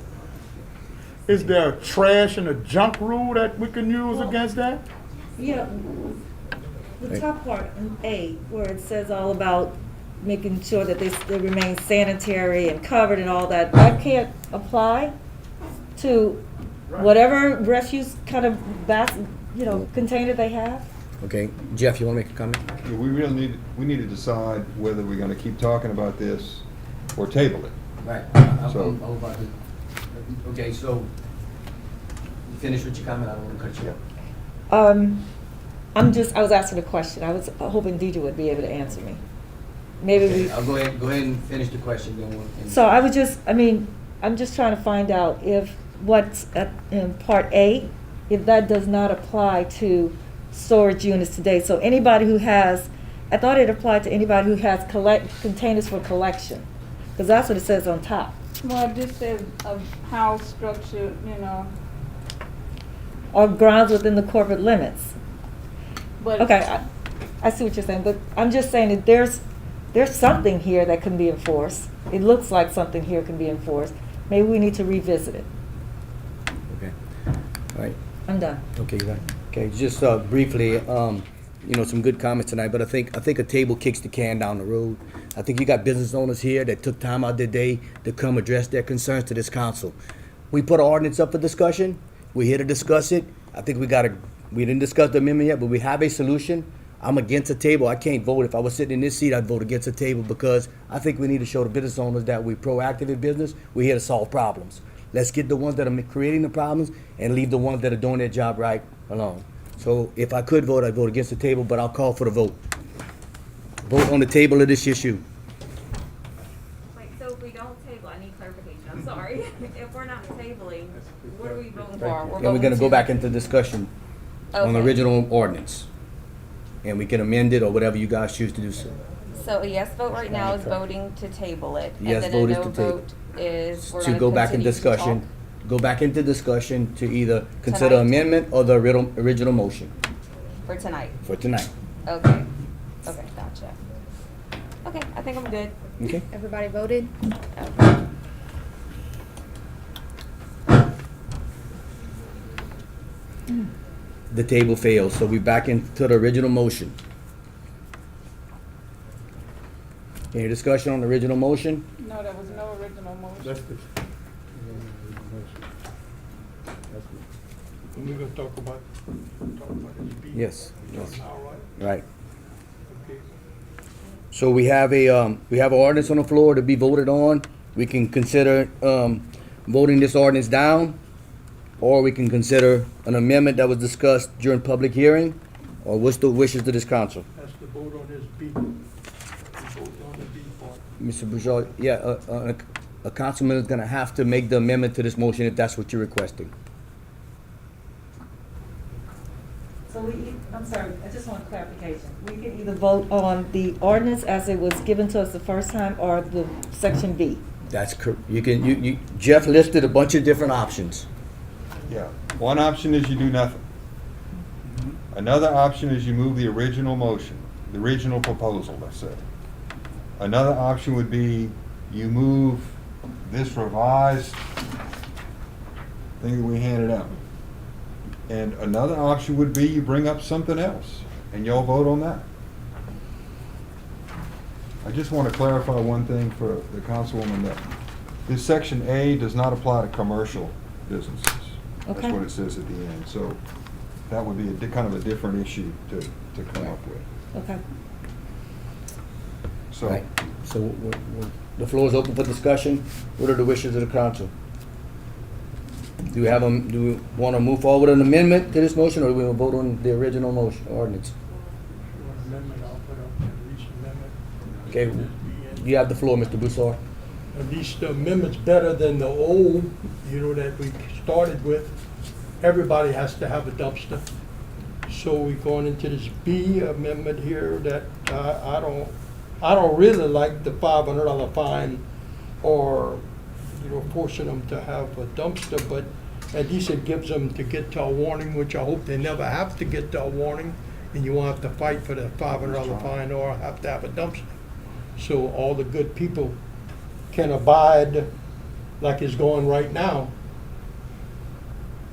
Is there a trash and a junk rule that we can use against that? Yeah, the top part in A, where it says all about making sure that they remain sanitary and covered and all that, that can't apply to whatever refuse kind of container they have? Okay, Jeff, you want to make a comment? Yeah, we need to decide whether we're going to keep talking about this or table it. Right. So- Okay, so you finish with your comment. I don't want to cut you off. I was asking a question. I was hoping Deidre would be able to answer me. Maybe Okay, I'll go ahead and finish the question. Then So I'm just trying to find out if what's in Part A, if that does not apply to storage units today. So anybody who has, I thought it applied to anybody who has containers for collection, because that's what it says on top. Well, this says a house structure, Or grounds within the corporate limits. but. Okay, I see what you're saying, but I'm just saying that there's something here that can be enforced. It looks like something here can be enforced. Maybe we need to revisit it. Okay. All right. I'm done. Okay, right. Okay, just briefly, some good comments tonight, but I think a table kicks the can down the road. I think you got business owners here that took time out of their day to come address their concerns to this council. We put an ordinance up for discussion. We're here to discuss it. I think we didn't discuss the amendment yet, but we have a solution. I'm against a table. I can't vote. If I was sitting in this seat, I'd vote against a table, because I think we need to show the business owners that we're proactive in business. We're here to solve problems. Let's get the ones that are creating the problems and leave the ones that are doing their job right alone. So if I could vote, I'd vote against the table, but I'll call for the vote. Vote on the table of this issue. Wait, so if we don't table, I need clarification, I'm sorry. If we're not tabling, what are we voting for? And we're gonna go back into discussion on the Okay. original ordinance. And we can amend it or whatever you guys choose to do so. So a yes vote right now is voting to table it. Yes and vote then is a no to table. vote is we're To gonna go back in continue to discussion, talk. go back into discussion to either consider Tonight? amendment or the original motion For tonight. for tonight. Okay. Okay, gotcha. Okay, I think I'm good. Okay? Everybody voted? Okay. The table fails, so we back into the original motion. Any discussion on the original motion? No, there was no original motion. And we're gonna talk about this being Yes, yes. now, right? Right. Okay. So we have an ordinance on the floor to be voted on. We can consider voting this ordinance down, or we can consider an amendment that was discussed during public hearing, or what's the wishes of this council? Has to vote on this B. Vote on the B part. Mr. Bouchard, yeah, a councilman is gonna have to make the amendment to this motion if that's what you're requesting. So I'm sorry, I just want clarification. We can either vote on the ordinance as it was given to us the first time or the section B. That's correct. Jeff listed a bunch of different options. Yeah, one option is you do nothing. Another option is you move the original motion, the original proposal, let's say. Another option would be you move this revised thing that we handed out. And another option would be you bring up something else, and y'all vote on that. I just want to clarify one thing for the councilwoman, that this section A does not apply to commercial businesses. That's Okay. what it says at the end. So that would be kind of a different issue to come up with. Okay. So, Right. So the floor is open for discussion. What are the wishes of the council? Do we want to move forward an amendment to this motion, or do we want to vote on the original motion, ordinance? Amendment, I'll put up at least amendment. Okay, you have the floor, Mr. Broussard. At least the amendment's better than the old, that we started with. Everybody has to have a dumpster. So we're going into this B amendment here that I don't really like the $500 fine or, forcing them to have a dumpster, but at least it gives them to get to a warning, which I hope they never have to get to a warning, and you won't have to fight for the $500 fine or have to have a dumpster. So all the good people can abide like it's going right now.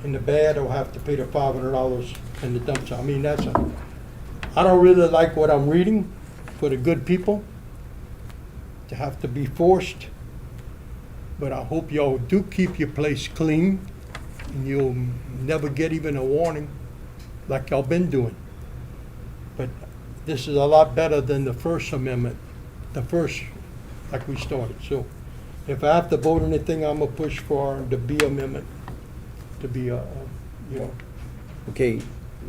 And the bad will have to pay the $500 in the dumpster. I mean, I don't really like what I'm reading for the good people to have to be forced. But I hope y'all do keep your place clean and you'll never get even a warning like y'all been doing. But this is a lot better than the first amendment, like we started. So if I have to vote on anything, I'm gonna push for the B amendment to be, Okay,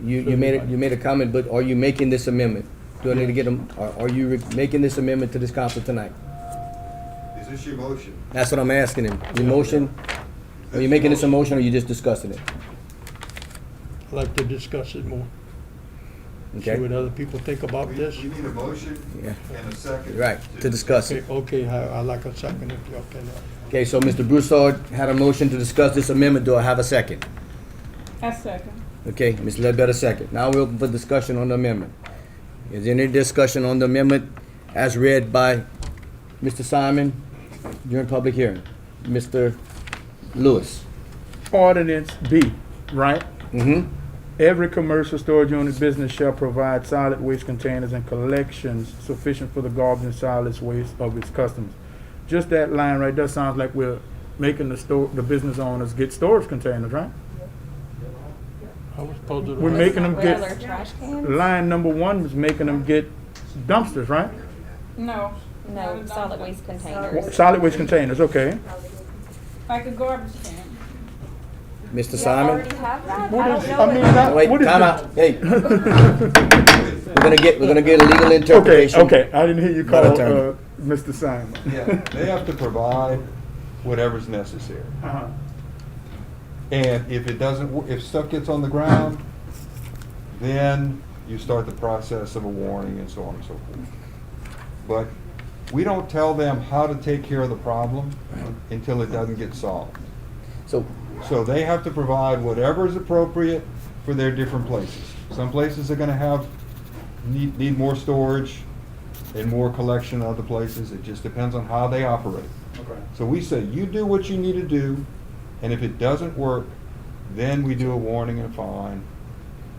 you made a comment, but are you making this amendment? Do I need to get them, are you making this amendment to this council tonight? is this your motion? That's what I'm asking him. Your motion, are you making this a motion, or are you just discussing it? I'd like to discuss it more. Okay. See what other people think about this. You need a motion Yeah. and a second. Right, to discuss it. Okay, I like a second if y'all can. Okay, so Mr. Broussard had a motion to discuss this amendment. Do I have a second? I second. Okay, Ms. Ledbetter, second. Now we're open for discussion on the amendment. Is there any discussion on the amendment as read by Mr. Simon during public hearing? Mr. Lewis? Ordinance B, right? Mm-hmm. Every commercial storage unit business shall provide solid waste containers and collections sufficient for the garbage and solid waste of its customers. Just that line right there sounds like we're making the business owners get storage containers, right? I was puzzled. We're making them Regular get, trash cans? line number 1 is making them get dumpsters, right? No. No, solid waste containers. Solid waste containers, okay. Like a garbage can. Mr. Simon? Have that? What I is, don't I know mean, what- that, Wait, what is time the- out. Hey. We're gonna get a legal interpretation. Okay, I didn't hear you call attorney. Mr. Simon. Yeah, they have to provide whatever's necessary. Uh-huh. And if it doesn't, if stuff gets on the ground, then you start the process of a warning and so on and so forth. But we don't tell them how to take care of the problem until it doesn't get solved. So they have to provide whatever is appropriate for their different places. Some places are gonna need more storage and more collection than other places. It just depends on how they operate. Okay. So we say, you do what you need to do, and if it doesn't work, then we do a warning and fine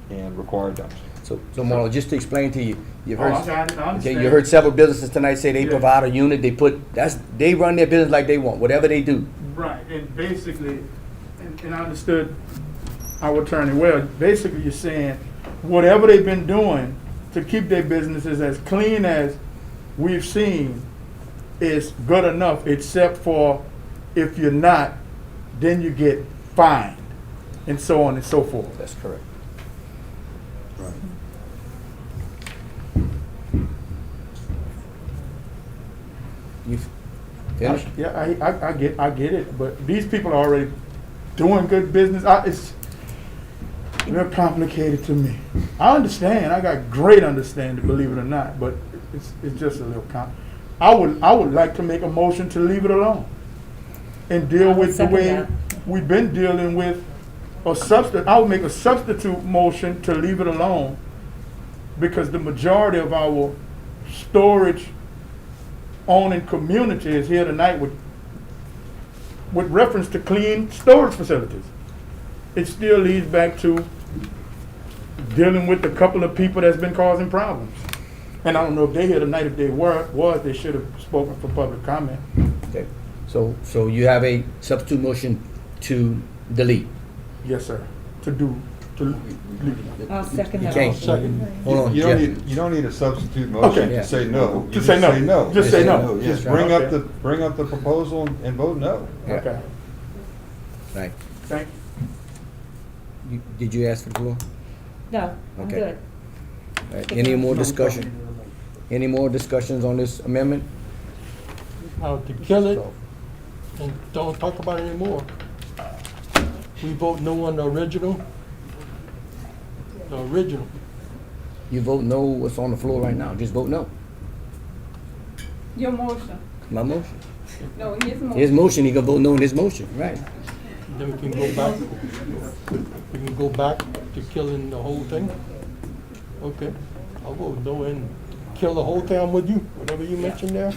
and require dumpster. So Marlon, just to explain to you, you've heard, I understand. okay, you heard several businesses tonight say they Yeah. provide a unit, they run their business like they want, whatever they do. Right, and basically, and I understood our attorney well, basically you're saying, whatever they've been doing to keep their businesses as clean as we've seen is good enough, except for if you're not, then you get fined. and so on and so forth. That's correct. You finished? Yeah, I get it, but these people are already doing good business. It's real complicated to me. I understand. I got great understanding, believe it or not, but it's just a little I would like to make a motion to leave it alone and deal with the way we've been dealing with a substitute. I would make a substitute motion to leave it alone because the majority of our storage owning community is here tonight with reference to clean storage facilities. It still leads back to dealing with a couple of people that's been causing problems. And I don't know if they're here tonight. If they was, they should have spoken for public comment. Okay. So you have a substitute motion to delete? Yes, sir. I'll second You that. can't. motion. Hold on, You Jeff. don't need a substitute motion Okay. to say no. You To say no. Just say no. Just Yeah. bring Okay. up the proposal and vote no. Okay. Right. Thank Did you ask for the floor? No, I'm Okay. good. All right. Any more discussion? Any more discussions on this amendment? How to kill it and don't talk about it anymore. We vote no on the original. The original. You vote no, what's on the floor right now? Just vote no. Your motion. My motion. No, his motion. His motion, he can vote no in his motion, right? Then we can go back. We can go back to killing the whole thing. Okay, I'll vote no and kill the whole thing. I'm with you. Whatever you mentioned there,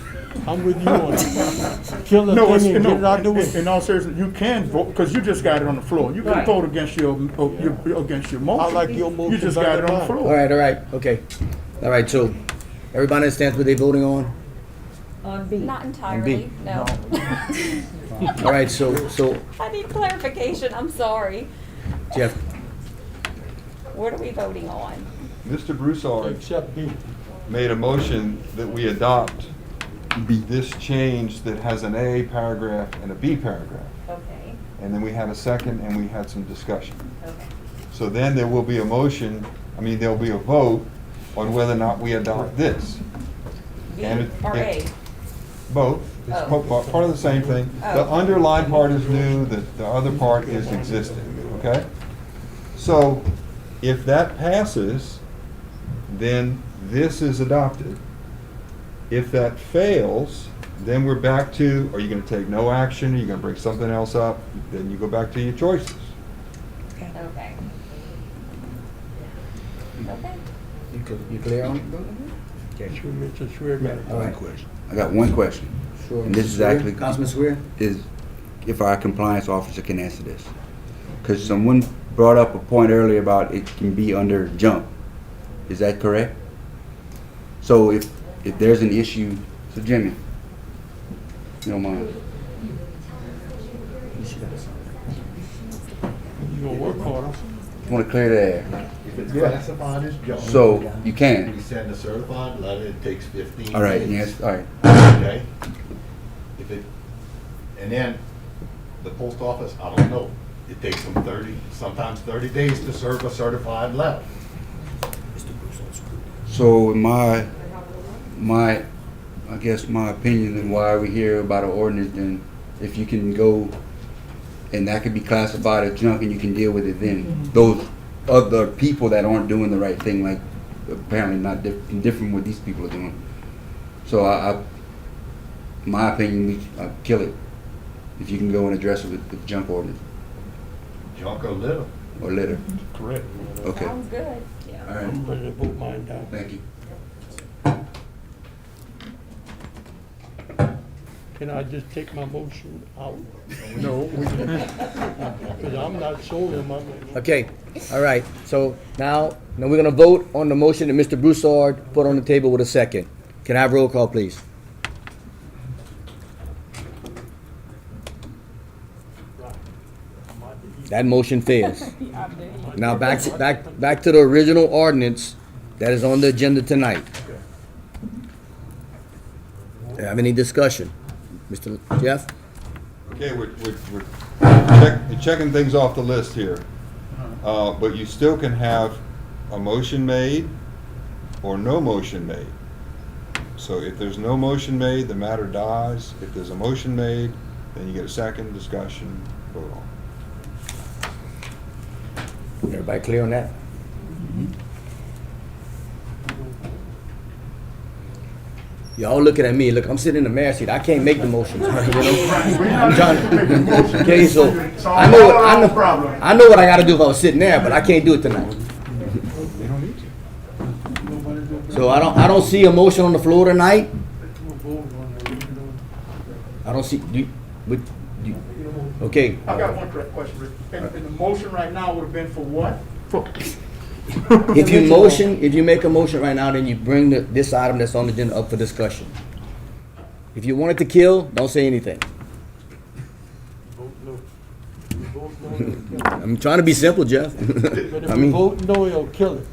I'm with you on it. Kill the thing and get it out the way. In all seriousness, you can vote because you just got it on the floor. You can Right. vote against your motion. I like your motion You just got better it on the than floor. All right, okay. All right, so everybody understands what they're voting on? On B. Not entirely, no. All right, so I need clarification, I'm sorry. Jeff, What are we voting on? Mr. Broussard Except B. made a motion that we adopt this change that has an A paragraph and a B paragraph. Okay, And then we had a second and we had some discussion. okay. So then there will be a motion, there'll be a vote on whether or not we adopt this. B And it- or A? Both. It's Oh. part of the same thing. The Oh. underlined part is new, the other part is existing, okay? So if that passes, then this is adopted. If that fails, then we're back to, are you gonna take no action, are you gonna bring something else up? Then you go back to your choices. Okay. Okay. you clear on it, brother? Okay. Mr. Swear got it. All right. I got one question. Sure. And this is Swear? actually. Councilman Swear? Is if our compliance officer can answer this. Because someone brought up a point earlier about it can be under junk. Is that correct? So if there's an issue, so Jimmy, you don't mind. You gonna work harder. I want to clear the air. If it's classified as junk. So you can. We send a certified letter, it takes 15 All right, days. yes, all right. Okay? And then the post office, I don't know, it takes them sometimes 30 days to serve a certified letter. So my, I guess my opinion and why we hear about an ordinance, then if you can go, and that could be classified as junk and you can deal with it then. Those other people that aren't doing the right thing, like apparently not different what these people are doing. So my opinion, we kill it. If you can go and address it with junk ordinance. Junk or litter. Or litter. Correct. Okay. Sounds good. Yeah. All right. I'm ready to vote mine down. Thank you. Can I just take my motion out? No. Because I'm not sold on my motion. Okay, all right. So now we're gonna vote on the motion that Mr. Broussard put on the table with a second. Can I have roll call, please? That motion fails. Now back to the original ordinance that is on the agenda tonight. Do you have any discussion? Mr. Jeff? Okay, we're checking things off the list here. But you still can have a motion made or no motion made. So if there's no motion made, the matter dies. If there's a motion made, then you get a second discussion, vote on. Everybody clear on that? Y'all looking at me. Look, I'm sitting in the mayor's seat. I can't make the motions. You know? I'm trying. Okay, so I know what I got to do if I was sitting there, but I can't do it tonight. So I don't see a motion on the floor tonight. I don't see. Okay. I got one quick question, Rick. And the motion right now would have been for what? If you make a motion right now, then you bring this item that's on the agenda up for discussion. If you want it to kill, don't say anything. I'm trying to be simple, Jeff. But if we vote no, it'll kill it.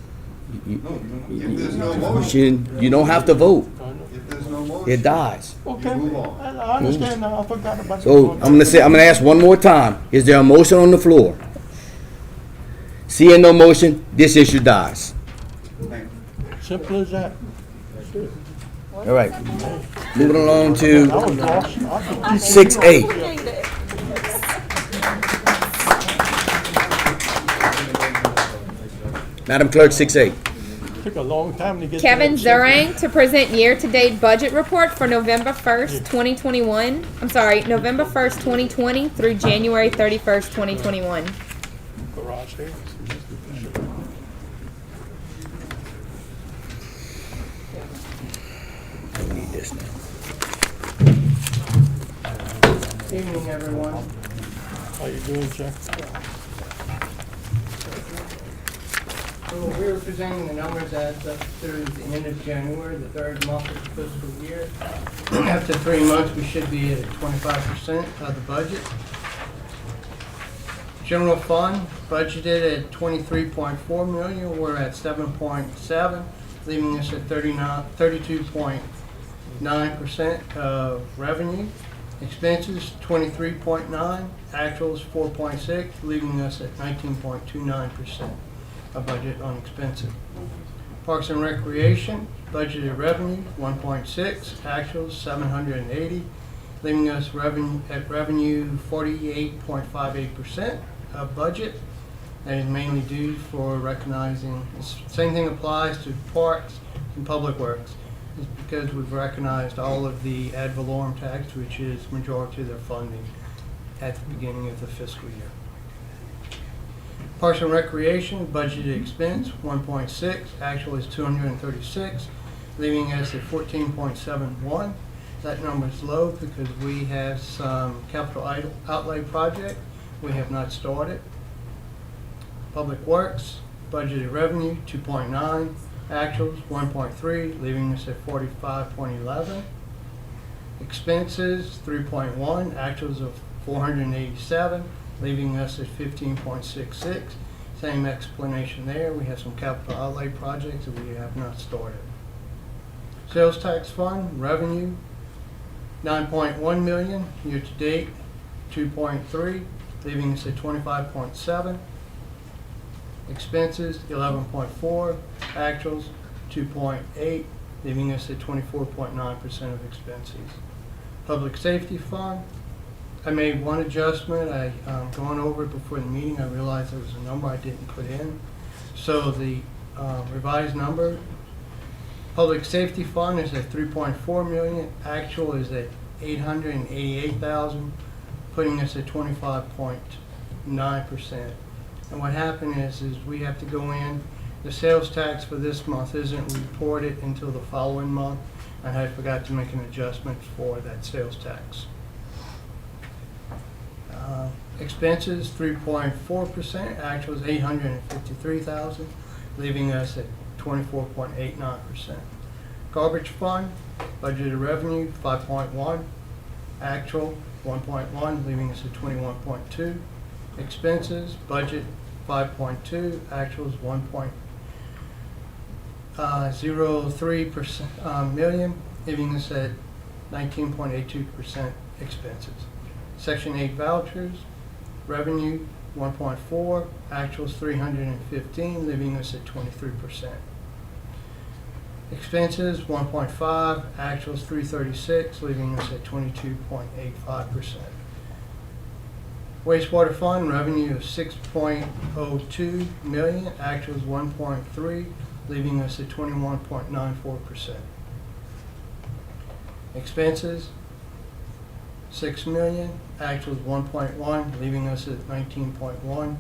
If there's no motion, you don't have to vote. if there's no motion, It dies. Okay, move on. I understand now. I forgot about So I'm gonna ask one more time. Is there a motion on the floor? Seeing no motion, this issue dies. Simple as that. All right. Moving along to I was lost. 6A. Madam Clerk, 6A. Took a long time to get. Kevin to that. Zerang to present year-to-date budget report for November 1st, 2021. I'm sorry, November 1st, 2020 through January 31st, 2021. Garage here. I need this now. Evening, everyone. How you doing, sir? So we're presenting the numbers as of through the end of January, the third month of the fiscal year. After 3 months, we should be at 25% of the budget. General fund budgeted at $23.4 million. We're at 7.7, leaving us at 32.9% of revenue. Expenses 23.9, actuals 4.6, leaving us at 19.29% of budget on expenses. Parks and Recreation budgeted revenue 1.6, actuals 780, leaving us revenue 48.58% of budget. That is mainly due for recognizing, same thing applies to parks and public works. It's because we've recognized all of the ad valorem tax, which is majority of their funding at the beginning of the fiscal year. Parks and Recreation budgeted expense 1.6, actual is 236, leaving us at 14.71. That number is low because we have some capital outlay project we have not started. Public Works budgeted revenue 2.9, actuals 1.3, leaving us at 45.11. Expenses 3.1, actuals of 487, leaving us at 15.66. Same explanation there. We have some capital outlay projects that we have not started. Sales tax fund revenue 9.1 million, year to date 2.3, leaving us at 25.7. Expenses 11.4, actuals 2.8, leaving us at 24.9% of expenses. Public safety fund, I made one adjustment. Going over it before the meeting, I realized there was a number I didn't put in. So the revised number, public safety fund is at 3.4 million, actual is at 888,000, putting us at 25.9%. And what happened is we have to go in, the sales tax for this month isn't reported until the following month, and I forgot to make an adjustment for that sales tax. Expenses 3.4%, actual is 853,000, leaving us at 24.89%. Garbage fund, budgeted revenue 5.1, actual 1.1, leaving us at 21.2. Expenses, budget 5.2, actuals 1.03 million, leaving us at 19.82% expenses. Section 8 vouchers, revenue 1.4, actuals 315, leaving us at 23%. Expenses 1.5, actuals 336, leaving us at 22.85%. Wastewater fund revenue of 6.02 million, actuals 1.3, leaving us at 21.94%. Expenses 6 million, actuals 1.1, leaving us at 19.1,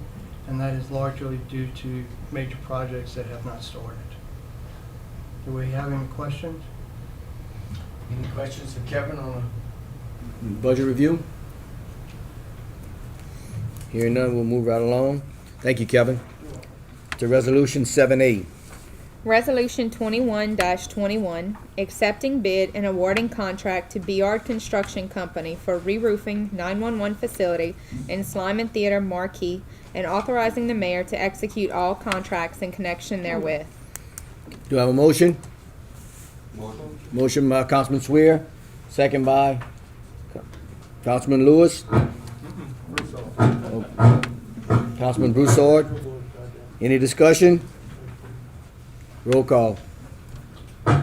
and that is largely due to major projects that have not started. Do we have any questions? Any questions for Kevin on a budget review? Hearing none, we'll move right along. Thank you, Kevin. To Resolution 7A. Resolution 21-21, accepting bid and awarding contract to Beard Construction Company for re-roofing 911 facility in Slyman Theater Marquee, and authorizing the mayor to execute all contracts in connection therewith. Do I have a motion? Motion by Councilman Swear, second by Councilman Lewis. Councilman Broussard. Any discussion? Roll call. Okay,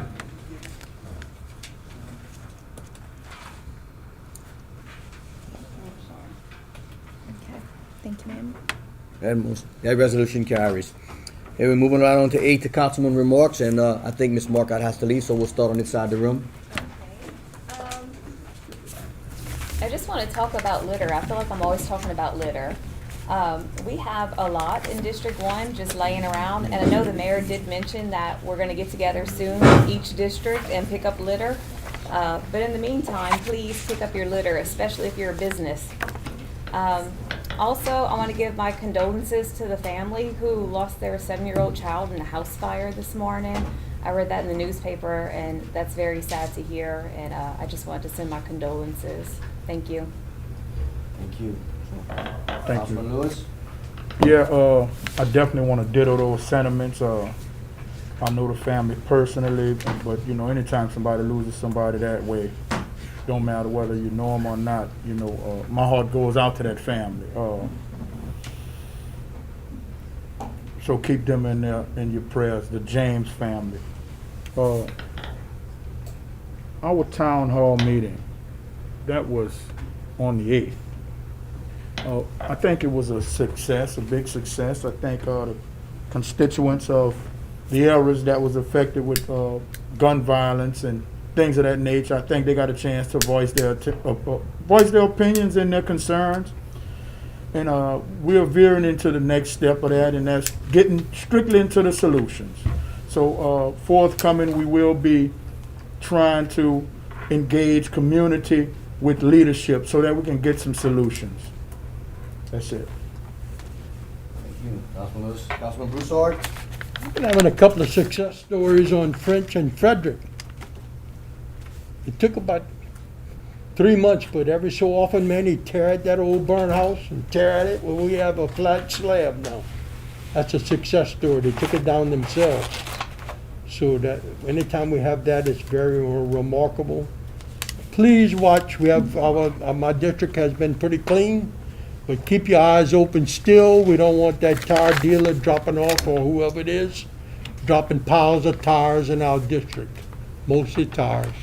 thank you, ma'am. That resolution carries. Okay, we're moving right on to 8, the councilman remarks, and I think Ms. Marcotte has to leave, so we'll start on this side of the room. I just want to talk about litter. I feel like I'm always talking about litter. We have a lot in District 1 just laying around, and I know the mayor did mention that we're going to get together soon with each district and pick up litter. But in the meantime, please pick up your litter, especially if you're a business. Also, I want to give my condolences to the family who lost their 7-year-old child in a house fire this morning. I read that in the newspaper, and that's very sad to hear, and I just wanted to send my condolences. Thank you. Thank you. Thank Councilman you. Lewis? Yeah, I definitely want to ditto those sentiments. I know the family personally, but you know, anytime somebody loses somebody that way, don't matter whether you know them or not, you know, my heart goes out to that family. So keep them in your prayers, the James family. Our town hall meeting, that was on the 8th. I think it was a success, a big success. I think the constituents of the areas that was affected with gun violence and things of that nature, I think they got a chance to voice their opinions and their concerns. And we're veering into the next step of that, and that's getting strictly into the solutions. So forthcoming, we will be trying to engage community with leadership so that we can get some solutions. That's it. Thank you. Councilman Lewis. Councilman Broussard? I've been having a couple of success stories on French and Frederick. It took about 3 months, but every so often, man, he'd tear at that old burn house and tear at it. Well, we have a flat slab now. That's a success story. They took it down themselves. So that anytime we have that, it's very remarkable. Please watch. We have my district has been pretty clean, but keep your eyes open still. We don't want that tire dealer dropping off, or whoever it is, dropping piles of tires in our district, mostly tires.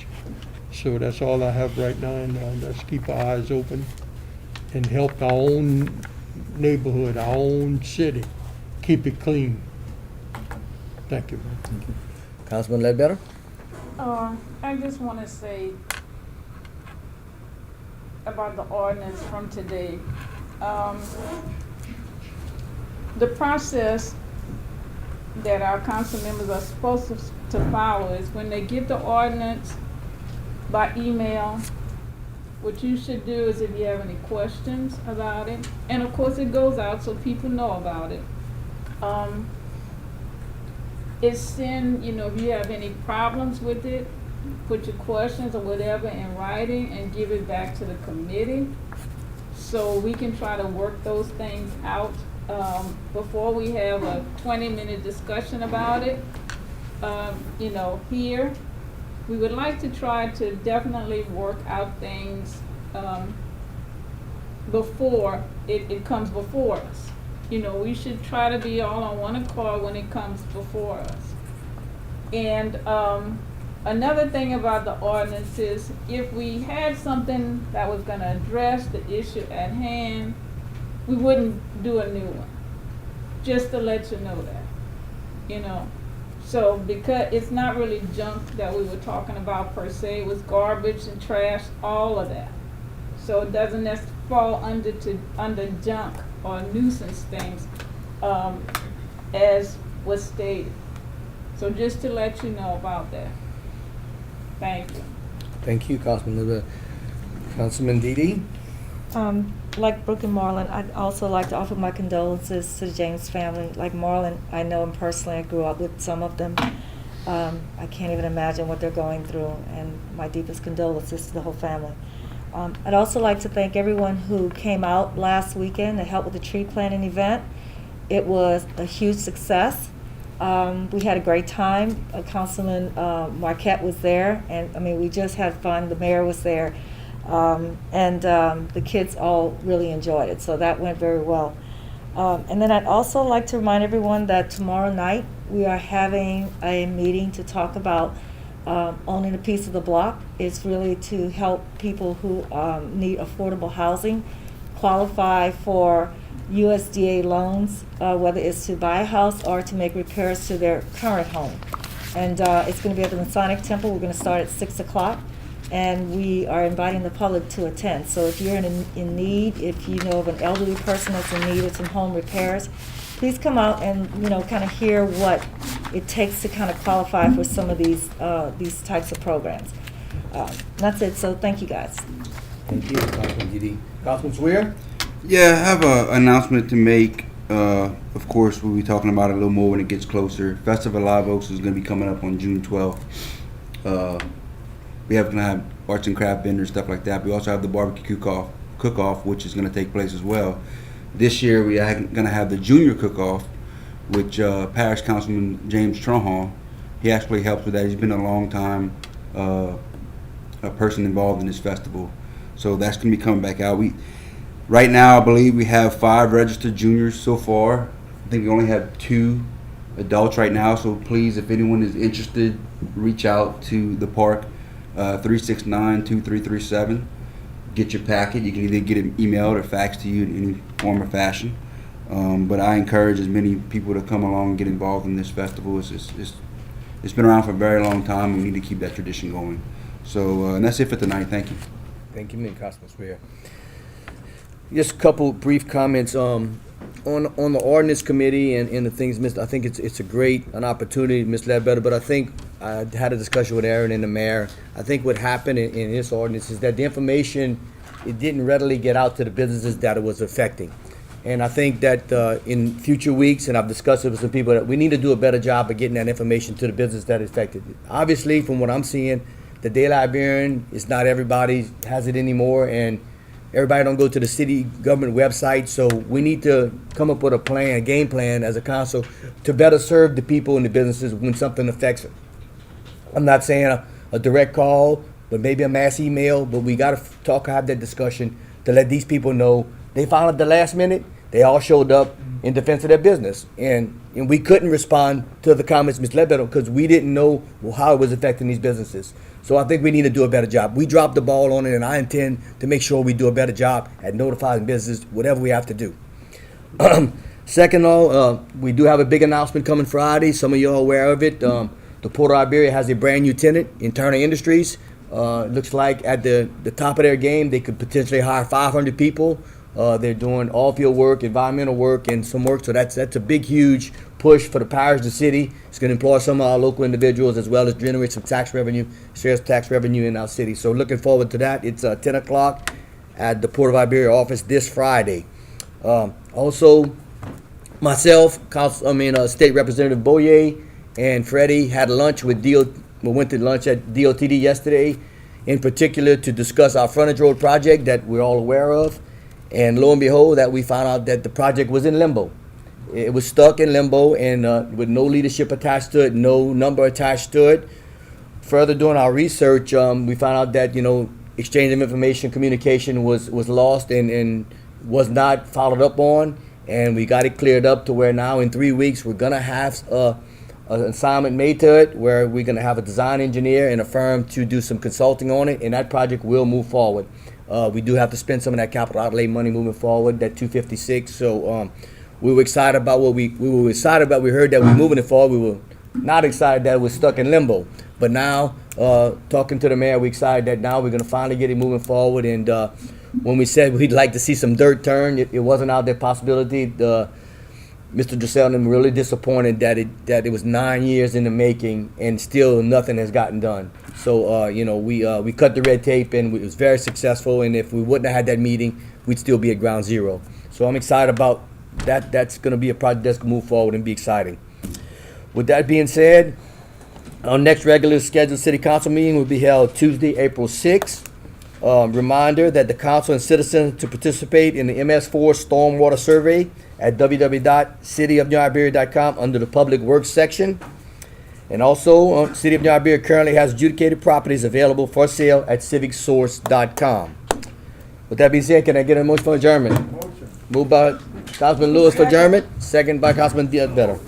So that's all I have right now, and let's keep our eyes open and help our own neighborhood, our own city, keep it clean. Thank you. Thank you. Councilman Ledbetter? I just want to say about the ordinance from today. The process that our council members are supposed to follow is when they get the ordinance by email, what you should do is if you have any questions about it, and of course it goes out so people know about it, is send, if you have any problems with it, put your questions or whatever in writing and give it back to the committee so we can try to work those things out before we have a 20-minute discussion about it, here. We would like to try to definitely work out things before it comes before us. You know, we should try to be all on one accord when it comes before us. And another thing about the ordinance is if we had something that was gonna address the issue at hand, we wouldn't do a new one. Just to let you know that, you know. So because it's not really junk that we were talking about per se, it was garbage and trash, all of that. So it doesn't necessarily fall under junk or nuisance things, as was stated. So just to let you know about that. Thank you. Thank you, Councilman Luther. Councilman Didi? Like Brooke and Marlon, I'd also like to offer my condolences to the James family. Like Marlon, I know him personally. I grew up with some of them. I can't even imagine what they're going through, and my deepest condolences to the whole family. I'd also like to thank everyone who came out last weekend to help with the tree planting event. It was a huge success. We had a great time. Councilman Marquette was there, and I mean, we just had fun. The mayor was there. And the kids all really enjoyed it, so that went very well. And then I'd also like to remind everyone that tomorrow night we are having a meeting to talk about owning a piece of the block. It's really to help people who need affordable housing qualify for USDA loans, whether it's to buy a house or to make repairs to their current home. And it's going to be at the Masonic Temple. We're going to start at 6 o'clock. And we are inviting the public to attend. So if you're in need, if you know of an elderly person that's in need of some home repairs, please come out and, you know, kind of hear what it takes to kind of qualify for some of these types of programs. That's it. So thank you, guys. Thank you, Councilman Didi. Councilman Swear? Yeah, I have an announcement to make. Of course, we'll be talking about it a little more when it gets closer. Festival of Live Oaks is going to be coming up on June 12th. We have going to have arts and craft vendors, stuff like that. We also have the barbecue cook-off, which is going to take place as well. This year, we are going to have the junior cook-off, which Parish Councilman James Trunhall, he actually helps with that. He's been a long time a person involved in this festival. So that's going to be coming back out. Right now, I believe we have 5 registered juniors so far. I think we only have 2 adults right now. So please, if anyone is interested, reach out to the park. 369-2337. Get your packet. You can either get it emailed or faxed to you in any form or fashion. But I encourage as many people to come along and get involved in this festival. It's been around for a very long time, and we need to keep that tradition going. So, and that's it for tonight. Thank you. Thank you, Councilman Swear. Just a couple brief comments on the Ordinance Committee and the things missed. I think it's an opportunity, Ms. Ledbetter, but I think I had a discussion with Aaron and the mayor. I think what happened in this ordinance is that the information, it didn't readily get out to the businesses that it was affecting. And I think that in future weeks, and I've discussed it with some people, that we need to do a better job of getting that information to the business that is affected. Obviously, from what I'm seeing, the Daily Iberian is not everybody has it anymore, and everybody don't go to the city government website. So we need to come up with a game plan as a council to better serve the people and the businesses when something affects them. I'm not saying a direct call, but maybe a mass email, but we got to have that discussion to let these people know they found at the last minute, they all showed up in defense of their business. And we couldn't respond to the comments, Ms. Ledbetter, because we didn't know how it was affecting these businesses. So I think we need to do a better job. We dropped the ball on it, and I intend to make sure we do a better job at notifying businesses, whatever we have to do. Second, we do have a big announcement coming Friday. Some of you are aware of it. The Port of Iberia has a brand new tenant in Turner Industries. Looks like at the top of their game, they could potentially hire 500 people. They're doing all field work, environmental work, and some work. So that's a big, huge push for the parish, the city. It's going to employ some of our local individuals as well as generate some tax revenue, sales tax revenue in our city. So looking forward to that. It's 10 o'clock at the Port of Iberia office this Friday. Also, myself, State Representative Boyer and Freddie had lunch with we went to lunch at DOTD yesterday, in particular to discuss our frontage road project that we're all aware of. And lo and behold, that we found out that the project was in limbo. It was stuck in limbo, and with no leadership attached to it, no number attached to it. Further doing our research, we found out that exchange of information, communication was lost and was not followed up on, and we got it cleared up to where now in 3 weeks we're gonna have an assignment made to it where we're gonna have a design engineer and a firm to do some consulting on it, and that project will move forward. We do have to spend some of that capital outlay money moving forward, that 256. So we were excited about what we were excited about. We heard that we're moving it forward. We were not excited that it was stuck in limbo. But now, talking to the mayor, we're excited that now we're gonna finally get it moving forward. And when we said we'd like to see some dirt turned, it wasn't out there possibility. Mr. Dressel and them really disappointed that it was 9 years in the making and still nothing has gotten done. So we cut the red tape and it was very successful. And if we wouldn't have had that meeting, we'd still be at ground zero. So I'm excited about that. That's going to be a project that's going to move forward and be exciting. With that being said, our next regular scheduled city council meeting will be held Tuesday, April 6th. Reminder that the council and citizens to participate in the MS4 stormwater survey at www.cityofnewiberia.com under the public works section. And also, City of New Iberia currently has adjudicated properties available for sale at civicsource.com. With that being said, can I get a motion for adjournment? Moved by Councilman Lewis for adjournment, second by Councilman Diaz-Better.